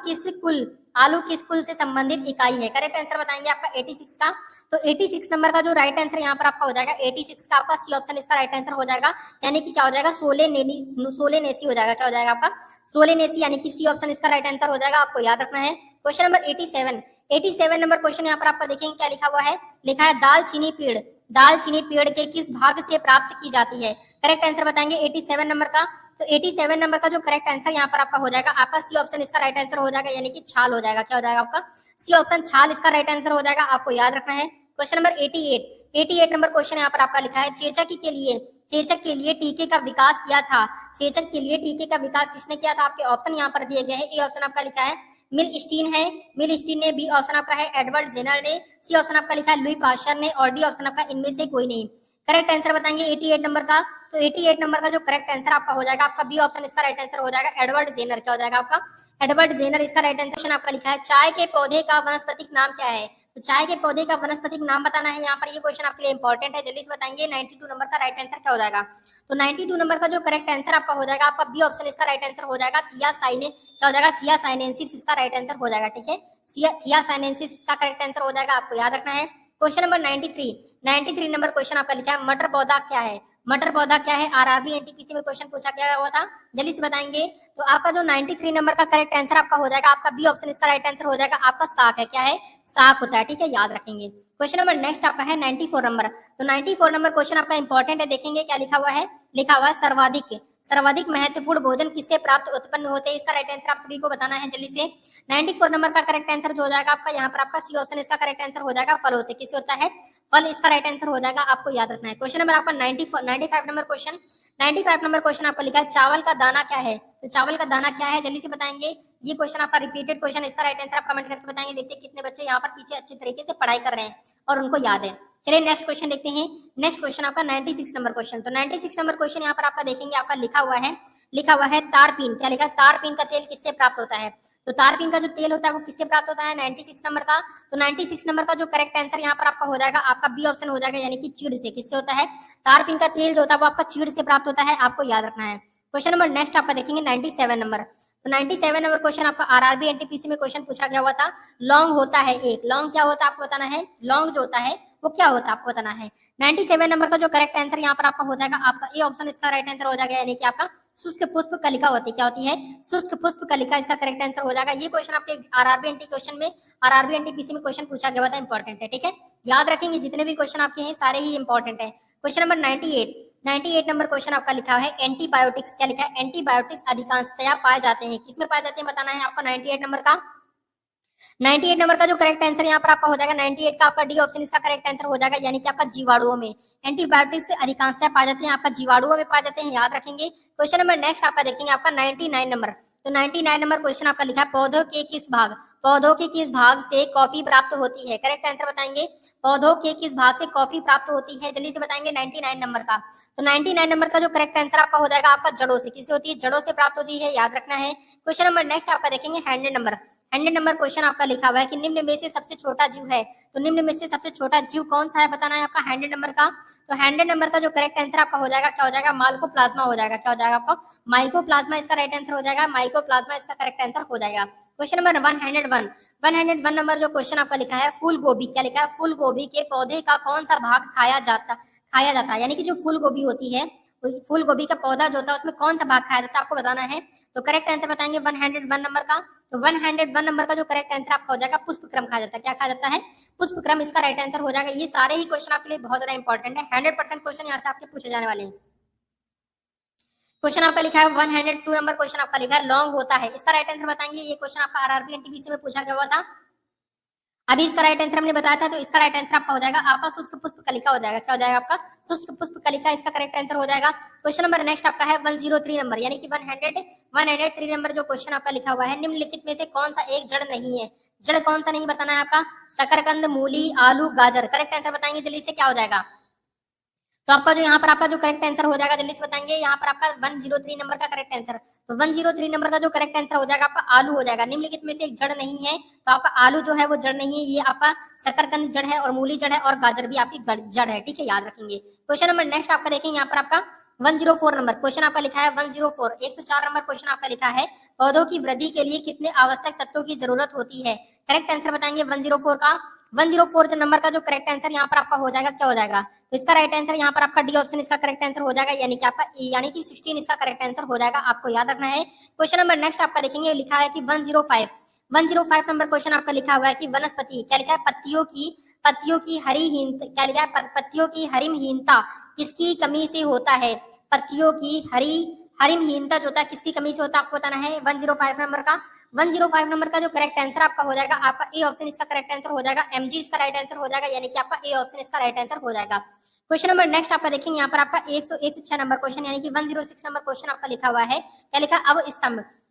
किस कुल से संबंधित इकाई है? करेक्ट आंसर बताएंगे आपका 86 का। तो 86 नंबर का जो राइट आंसर यहाँ पर आपका हो जाएगा, 86 का आपका सी ऑप्शन इसका राइट आंसर हो जाएगा, यानी कि क्या हो जाएगा? सोलेनेसी हो जाएगा। क्या हो जाएगा आपका? सोलेनेसी, यानी कि सी ऑप्शन इसका राइट आंसर हो जाएगा, आपको याद रखना है। क्वेश्चन नंबर 87 नंबर क्वेश्चन यहाँ पर आपका देखेंगे क्या लिखा हुआ है। लिखा है दालचीनी पेड़ के किस भाग से प्राप्त की जाती है? करेक्ट आंसर बताएंगे 87 नंबर का। तो 87 नंबर का जो करेक्ट आंसर यहाँ पर आपका हो जाएगा, आपका सी ऑप्शन इसका राइट आंसर हो जाएगा, यानी कि छाल हो जाएगा। क्या हो जाएगा आपका? सी ऑप्शन छाल इसका राइट आंसर हो जाएगा, आपको याद रखना है। क्वेश्चन नंबर 88 नंबर क्वेश्चन यहाँ पर आपका लिखा है चेचक के लिए टीके का विकास किया था। चेचक के लिए टीके का विकास किसने किया था? आपके ऑप्शन यहाँ पर दिए गए हैं। ए ऑप्शन आपका लिखा है मिल स्टीन ने, बी ऑप्शन आपका है एडवर्ड जेनर ने, सी ऑप्शन आपका लिखा है लुई पास्चर ने, और डी ऑप्शन आपका इनमें से कोई नहीं। करेक्ट आंसर बताएंगे 88 नंबर का। तो 88 नंबर का जो करेक्ट आंसर आपका हो जाएगा, आपका बी ऑप्शन इसका राइट आंसर हो जाएगा, एडवर्ड जेनर। क्या हो जाएगा आपका? एडवर्ड जेनर इसका राइट आंसर आपका लिखा है। चाय के पौधे का वनस्पतिक नाम क्या है? तो चाय के पौधे का वनस्पतिक नाम बताना है यहाँ पर। ये क्वेश्चन आपके लिए इंपॉर्टेंट है, जल्दी से बताएंगे 92 नंबर का राइट आंसर क्या हो जाएगा। तो 92 नंबर का जो करेक्ट आंसर आपका हो जाएगा, आपका बी ऑप्शन इसका राइट आंसर हो जाएगा, क्या हो जाएगा? थिया साइनेंसिस इसका राइट आंसर हो जाएगा। ठीक है, थिया साइनेंसिस इसका करेक्ट आंसर हो जाएगा, आपको याद रखना है। क्वेश्चन नंबर 93 नंबर क्वेश्चन आपका लिखा है मटर पौधा क्या है? मटर पौधा क्या है? आरआरबी एनटीपीसी में क्वेश्चन पूछा गया हुआ था, जल्दी से बताएंगे। तो आपका जो 93 नंबर का करेक्ट आंसर आपका हो जाएगा, आपका बी ऑप्शन इसका राइट आंसर हो जाएगा, आपका साग है। क्या है? साग होता है। ठीक है, याद रखेंगे। क्वेश्चन नंबर नेक्स्ट आपका है 94 नंबर। तो 94 नंबर क्वेश्चन आपका इंपॉर्टेंट है, देखेंगे क्या लिखा हुआ है। लिखा हुआ है सर्वाधिक महत्वपूर्ण भोजन किससे प्राप्त उत्पन्न होते हैं? इसका राइट आंसर आप सभी को बताना है जल्दी से। 94 नंबर का करेक्ट आंसर जो हो जाएगा आपका यहाँ पर आपका सी ऑप्शन इसका करेक्ट आंसर हो जाएगा, फलों से। किससे होता है? फल इसका राइट आंसर हो जाएगा, आपको याद रखना है। क्वेश्चन नंबर आपका 95 नंबर क्वेश्चन। 95 नंबर क्वेश्चन आपका लिखा है चावल का दाना क्या है? तो चावल का दाना क्या है, जल्दी से बताएंगे। ये क्वेश्चन आपका रिपीटेड क्वेश्चन, इसका राइट आंसर आप कमेंट करके बताएंगे। देखते हैं कितने बच्चे यहाँ पर पीछे अच्छे तरीके से पढ़ाई कर रहे हैं और उनको याद है। चलिए नेक्स्ट क्वेश्चन देखते हैं। नेक्स्ट क्वेश्चन आपका 96 नंबर क्वेश्चन। तो 96 नंबर क्वेश्चन यहाँ पर आपका देखेंगे, आपका लिखा हुआ है तारपीन। क्या लिखा है? तारपीन का तेल किससे प्राप्त होता है? तो तारपीन का जो तेल होता है वो किससे प्राप्त होता है? 96 नंबर का। तो 96 नंबर का जो करेक्ट आंसर यहाँ पर आपका हो जाएगा, आपका बी ऑप्शन हो जाएगा, यानी कि चीड़ से। किससे होता है? तारपीन का तेल जो होता है वो आपका चीड़ से प्राप्त होता है, आपको याद रखना है। क्वेश्चन नंबर नेक्स्ट आपका देखेंगे 97 नंबर। तो 97 नंबर क्वेश्चन आपका आरआरबी एनटीपीसी में क्वेश्चन पूछा गया हुआ था। लौंग होता है एक। लौंग क्या होता है आपको बताना है। लौंग जो होता है वो क्या होता है आपको बताना है। 97 नंबर का जो करेक्ट आंसर यहाँ पर आपका हो जाएगा, आपका ए ऑप्शन इसका राइट आंसर हो जाएगा, यानी कि आपका शुष्क पुष्प कलिका होती है। क्या होती है? शुष्क पुष्प कलिका इसका करेक्ट आंसर हो जाएगा। ये क्वेश्चन आपके आरआरबी एनटी क्वेश्चन में, आरआरबी एनटीपीसी में क्वेश्चन पूछा गया था, इंपॉर्टेंट है, ठीक है, याद रखेंगे। जितने भी क्वेश्चन आपके हैं सारे ही इंपॉर्टेंट है। क्वेश्चन नंबर 98 नंबर क्वेश्चन आपका लिखा है एंटीबायोटिक्स। क्या लिखा है? एंटीबायोटिक्स अधिकांशतया पाए जाते हैं, किसमें पाए जाते हैं बताना है आपको। 98 नंबर का जो करेक्ट आंसर यहाँ पर आपका हो जाएगा 98 का आपका डी ऑप्शन इसका करेक्ट आंसर हो जाएगा, यानी कि आपका जीवाणुओं में। एंटीबायोटिक्स अधिकांशतः पाए जाते हैं आपका जीवाणुओं में पाए जाते हैं, याद रखेंगे। क्वेश्चन नंबर नेक्स्ट आपका देखेंगे आपका 99 नंबर। तो 99 नंबर क्वेश्चन आपका लिखा है पौधों के किस भाग से कॉफी प्राप्त होती है? करेक्ट आंसर बताएंगे। पौधों के किस भाग से कॉफी प्राप्त होती है? जल्दी से बताएंगे 99 नंबर का। तो 99 नंबर का जो करेक्ट आंसर आपका हो जाएगा आपका जड़ों से। किससे होती है? जड़ों से प्राप्त होती है, याद रखना है। क्वेश्चन नंबर नेक्स्ट आपका देखेंगे 100 नंबर क्वेश्चन आपका लिखा हुआ है कि निम्न में से सबसे छोटा जीव है। तो निम्न में से सबसे छोटा जीव कौन सा है बताना है आपका 100 नंबर का। तो 100 नंबर का जो करेक्ट आंसर आपका हो जाएगा क्या हो जाएगा? माइकोप्लाज्मा हो जाएगा। क्या हो जाएगा आपका? माइकोप्लाज्मा इसका राइट आंसर हो जाएगा। माइकोप्लाज्मा इसका करेक्ट आंसर हो जाएगा। क्वेश्चन नंबर 101 नंबर जो क्वेश्चन आपका लिखा है फूल गोभी। क्या लिखा है? फूल गोभी के पौधे का कौन सा भाग खाया जाता है, यानी कि जो फूल गोभी होती है, फूल गोभी का पौधा जो होता है उसमें कौन सा भाग खाया जाता है आपको बताना है। तो करेक्ट आंसर बताएंगे 101 नंबर का। तो 101 नंबर का जो करेक्ट आंसर आपका हो जाएगा पुष्पक्रम खाया जाता है। क्या खाया जाता है? पुष्पक्रम इसका राइट आंसर हो जाएगा। ये सारे ही क्वेश्चन आपके लिए बहुत ज्यादा इंपॉर्टेंट है, 100% क्वेश्चन यहाँ से आपके पूछे जाने वाले हैं। क्वेश्चन आपका लिखा है 102 नंबर क्वेश्चन आपका लिखा है लॉन्ग होता है, इसका राइट आंसर बताएंगे। ये क्वेश्चन आपका आरआरबी एनटीपीसी में पूछा गया हुआ था, अभी इसका राइट आंसर हमने बताया था। तो इसका राइट आंसर आपका हो जाएगा आपका शुष्क पुष्प कलिका हो जाएगा। क्या हो जाएगा आपका? शुष्क पुष्प कलिका इसका करेक्ट आंसर हो जाएगा। क्वेश्चन नंबर नेक्स्ट आपका है 103 नंबर, यानी कि 103 नंबर जो क्वेश्चन आपका लिखा हुआ है निम्नलिखित में से कौन सा एक जड़ नहीं है? जड़ कौन सा नहीं बताना है आपका। शकरकंद, मूली, आलू, गाजर। करेक्ट आंसर बताएंगे जल्दी से, क्या हो जाएगा। तो आपका जो यहाँ पर आपका जो करेक्ट आंसर हो जाएगा जल्दी से बताएंगे। यहाँ पर आपका 103 नंबर का करेक्ट आंसर। तो 103 नंबर का जो करेक्ट आंसर हो जाएगा आपका आलू हो जाएगा। निम्नलिखित में से एक जड़ नहीं है, तो आपका आलू जो है वो जड़ नहीं है, ये आपका शकरकंद जड़ है और मूली जड़ है और गाजर भी आपकी जड़ है, ठीक है, याद रखेंगे। क्वेश्चन नंबर नेक्स्ट आपका देखेंगे यहाँ पर आपका 104 नंबर क्वेश्चन आपका लिखा है 104 नंबर क्वेश्चन आपका लिखा है पौधों की वृद्धि के लिए कितने आवश्यक तत्वों की जरूरत होती है? करेक्ट आंसर बताएंगे 104 का। 104 नंबर का जो करेक्ट आंसर यहाँ पर आपका हो जाएगा क्या हो जाएगा। तो इसका राइट आंसर यहाँ पर आपका डी ऑप्शन इसका करेक्ट आंसर हो जाएगा, यानी कि आपका यानी कि 16 इसका करेक्ट आंसर हो जाएगा, आपको याद रखना है। क्वेश्चन नंबर नेक्स्ट आपका देखेंगे लिखा है कि 105 नंबर क्वेश्चन आपका लिखा हुआ है कि वनस्पति। क्या लिखा है? पत्तियों की हरिहीनता। क्या लिखा है? पत्तियों की हरिमहीनता किसकी कमी से होता है? पत्तियों की हरिमहीनता जो होता है किसकी कमी से होता है आपको बताना है। 105 नंबर का 105 नंबर का जो करेक्ट आंसर आपका हो जाएगा आपका ए ऑप्शन इसका करेक्ट आंसर हो जाएगा। एमजी इसका राइट आंसर हो जाएगा, यानी कि आपका ए ऑप्शन इसका राइट आंसर हो जाएगा। क्वेश्चन नंबर नेक्स्ट आपका देखेंगे यहाँ पर आपका 106 नंबर क्वेश्चन, यानी कि 106 नंबर क्वेश्चन आपका लिखा हुआ है। क्या लिखा?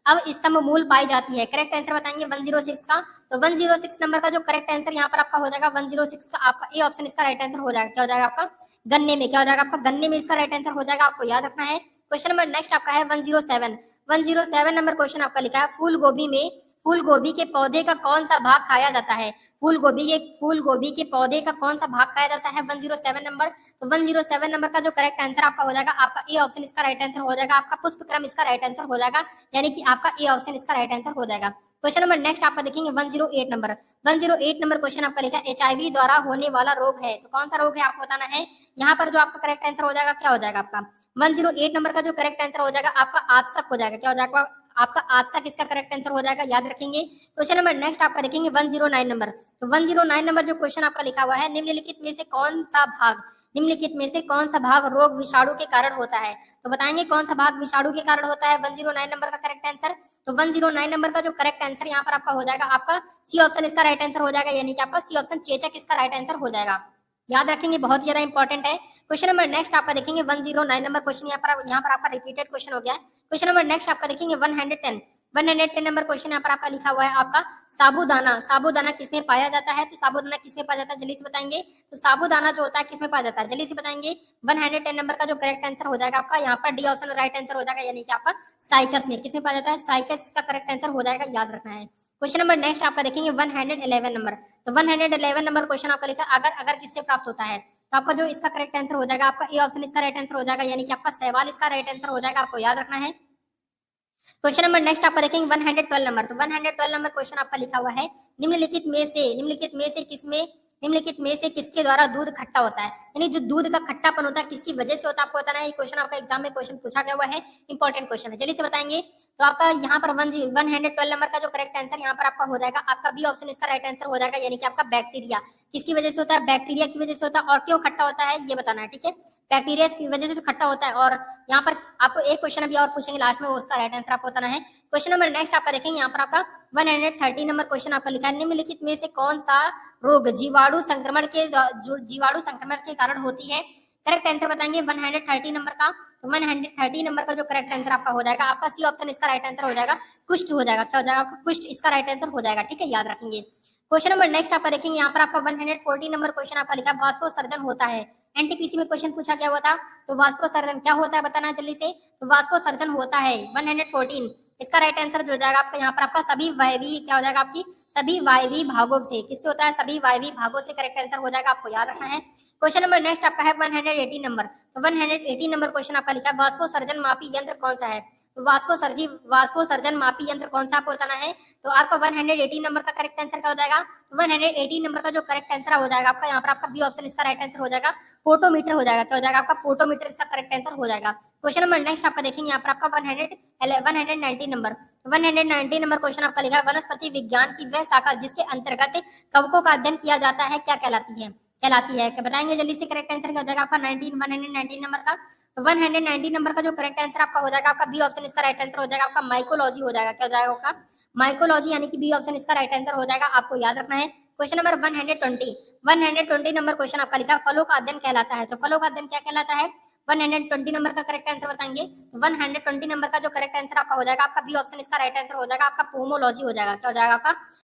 अब स्तंभ मूल पाई जाती है। करेक्ट आंसर बताएंगे 106 का। तो 106 नंबर का जो करेक्ट आंसर यहाँ पर आपका हो जाएगा 106 का आपका ए ऑप्शन इसका राइट आंसर हो जाएगा। क्या हो जाएगा आपका? गन्ने में। क्या हो जाएगा आपका? गन्ने में इसका राइट आंसर हो जाएगा, आपको याद रखना है। क्वेश्चन नंबर नेक्स्ट आपका है 107 नंबर क्वेश्चन आपका लिखा है फूल गोभी के पौधे का कौन सा भाग खाया जाता है? फूल गोभी के पौधे का कौन सा भाग खाया जाता है? 107 नंबर। तो 107 नंबर का जो करेक्ट आंसर आपका हो जाएगा आपका ए ऑप्शन इसका राइट आंसर हो जाएगा, आपका पुष्पक्रम इसका राइट आंसर हो जाएगा, यानी कि आपका ए ऑप्शन इसका राइट आंसर हो जाएगा। क्वेश्चन नंबर नेक्स्ट आपका देखेंगे 108 नंबर क्वेश्चन आपका लिखा है एचआईवी द्वारा होने वाला रोग है। तो कौन सा रोग है आपको बताना है। यहाँ पर जो आपका करेक्ट आंसर हो जाएगा क्या हो जाएगा आपका 108 नंबर का जो करेक्ट आंसर हो जाएगा आपका आत्सक हो जाएगा। क्या हो जाएगा आपका आत्सक इसका करेक्ट आंसर हो जाएगा, याद रखेंगे। क्वेश्चन नंबर नेक्स्ट आपका देखेंगे 109 नंबर। तो 109 नंबर जो क्वेश्चन आपका लिखा हुआ है निम्नलिखित में से कौन सा भाग रोग विषाणु के कारण होता है? तो बताएंगे कौन सा भाग विषाणु के कारण होता है 109 नंबर का करेक्ट आंसर। तो 109 नंबर का जो करेक्ट आंसर यहाँ पर आपका हो जाएगा आपका सी ऑप्शन इसका राइट आंसर हो जाएगा, यानी कि आपका सी ऑप्शन चेचक इसका राइट आंसर हो जाएगा, याद रखेंगे, बहुत ज्यादा इंपॉर्टेंट है। क्वेश्चन नंबर नेक्स्ट आपका देखेंगे 109 नंबर क्वेश्चन यहाँ पर आपका रिपीटेड क्वेश्चन हो गया है। क्वेश्चन नंबर नेक्स्ट आपका देखेंगे 110 नंबर क्वेश्चन यहाँ पर आपका लिखा हुआ है आपका साबूदाना किसमें पाया जाता है? तो साबूदाना किसमें पाया जाता है जल्दी से बताएंगे। तो साबूदाना जो होता है किसमें पाया जाता है जल्दी से बताएंगे। 110 नंबर का जो करेक्ट आंसर हो जाएगा आपका यहाँ पर डी ऑप्शन राइट आंसर हो जाएगा, यानी कि आपका साइकस में। किसमें पाया जाता है? साइकस इसका करेक्ट आंसर हो जाएगा, याद रखना है। क्वेश्चन नंबर नेक्स्ट आपका देखेंगे 111 नंबर। तो 111 नंबर क्वेश्चन आपका लिखा अगर किससे प्राप्त होता है? तो आपका जो इसका करेक्ट आंसर हो जाएगा आपका ए ऑप्शन इसका राइट आंसर हो जाएगा, यानी कि आपका शैवाल इसका राइट आंसर हो जाएगा, आपको याद रखना है। क्वेश्चन नंबर नेक्स्ट आपका देखेंगे 112 नंबर। तो 112 नंबर क्वेश्चन आपका लिखा हुआ है निम्नलिखित में से निम्नलिखित में से किसके द्वारा दूध खट्टा होता है, यानी जो दूध का खट्टापन होता है किसकी वजह से होता है आपको बताना है। ये क्वेश्चन आपका एग्जाम में क्वेश्चन पूछा गया हुआ है, इंपॉर्टेंट क्वेश्चन है, जल्दी से बताएंगे। तो आपका यहाँ पर 112 नंबर का जो करेक्ट आंसर यहाँ पर आपका हो जाएगा, आपका बी ऑप्शन इसका राइट आंसर हो जाएगा, यानी कि आपका बैक्टीरिया। किसकी वजह से होता है, बैक्टीरिया की वजह से होता है, और क्यों खट्टा होता है ये बताना है, ठीक है। बैक्टीरिया की वजह से तो खट्टा होता है। और यहाँ पर आपको एक क्वेश्चन अभी और पूछेंगे लास्ट में, उसका राइट आंसर आपको बताना है। क्वेश्चन नंबर नेक्स्ट आपका देखेंगे, यहाँ पर आपका 130 नंबर क्वेश्चन आपका लिखा है, निम्नलिखित में से कौन सा रोग जीवाणु संक्रमण के कारण होती है। करेक्ट आंसर बताएंगे 130 नंबर का। 130 नंबर का जो करेक्ट आंसर आपका हो जाएगा, आपका सी ऑप्शन इसका राइट आंसर हो जाएगा, कुष्ठ हो जाएगा। क्या हो जाएगा आपका, कुष्ठ इसका राइट आंसर हो जाएगा, ठीक है, याद रखेंगे। क्वेश्चन नंबर नेक्स्ट आपका देखेंगे, यहाँ पर आपका 140 नंबर क्वेश्चन आपका लिखा, वाष्पो सर्जन होता है। एनटीपीसी में क्वेश्चन पूछा गया हुआ था, तो वाष्पो सर्जन क्या होता है बताना जल्दी से। तो वाष्पो सर्जन होता है 114, इसका राइट आंसर जो हो जाएगा आपका यहाँ पर आपका सभी वायवीय, क्या हो जाएगा आपकी सभी वायवीय भागों से, किससे होता है, सभी वायवीय भागों से करेक्ट आंसर हो जाएगा, आपको याद रखना है। क्वेश्चन नंबर नेक्स्ट आपका है 180 नंबर। तो 180 नंबर क्वेश्चन आपका लिखा है, वाष्पो सर्जन मापी यंत्र कौन सा है। तो वाष्पो सर्जन मापी यंत्र कौन सा आपको बताना है। तो आपका 180 नंबर का करेक्ट आंसर क्या हो जाएगा, 180 नंबर का जो करेक्ट आंसर हो जाएगा आपका यहाँ पर आपका बी ऑप्शन इसका राइट आंसर हो जाएगा, फोटोमीटर हो जाएगा। क्या हो जाएगा आपका, फोटोमीटर इसका करेक्ट आंसर हो जाएगा। क्वेश्चन नंबर नेक्स्ट आपका देखेंगे, यहाँ पर आपका 190 नंबर। 190 नंबर क्वेश्चन आपका लिखा है, वनस्पति विज्ञान की वह शाखा जिसके अंतर्गत कवकों का अध्ययन किया जाता है क्या कहलाती है। क्या बताएंगे जल्दी से, करेक्ट आंसर क्या हो जाएगा आपका 119 नंबर का। 190 नंबर का जो करेक्ट आंसर आपका हो जाएगा, आपका बी ऑप्शन इसका राइट आंसर हो जाएगा, आपका माइकोलॉजी हो जाएगा। क्या हो जाएगा आपका, माइकोलॉजी, यानी कि बी ऑप्शन इसका राइट आंसर हो जाएगा, आपको याद रखना है। क्वेश्चन नंबर 120 नंबर क्वेश्चन आपका लिखा, फलों का अध्ययन कहलाता है। तो फलों का अध्ययन क्या कहलाता है, 120 नंबर का करेक्ट आंसर बताएंगे। 120 नंबर का जो करेक्ट आंसर आपका हो जाएगा, आपका बी ऑप्शन इसका राइट आंसर हो जाएगा, आपका पोमोलॉजी हो जाएगा। क्या हो जाएगा आपका,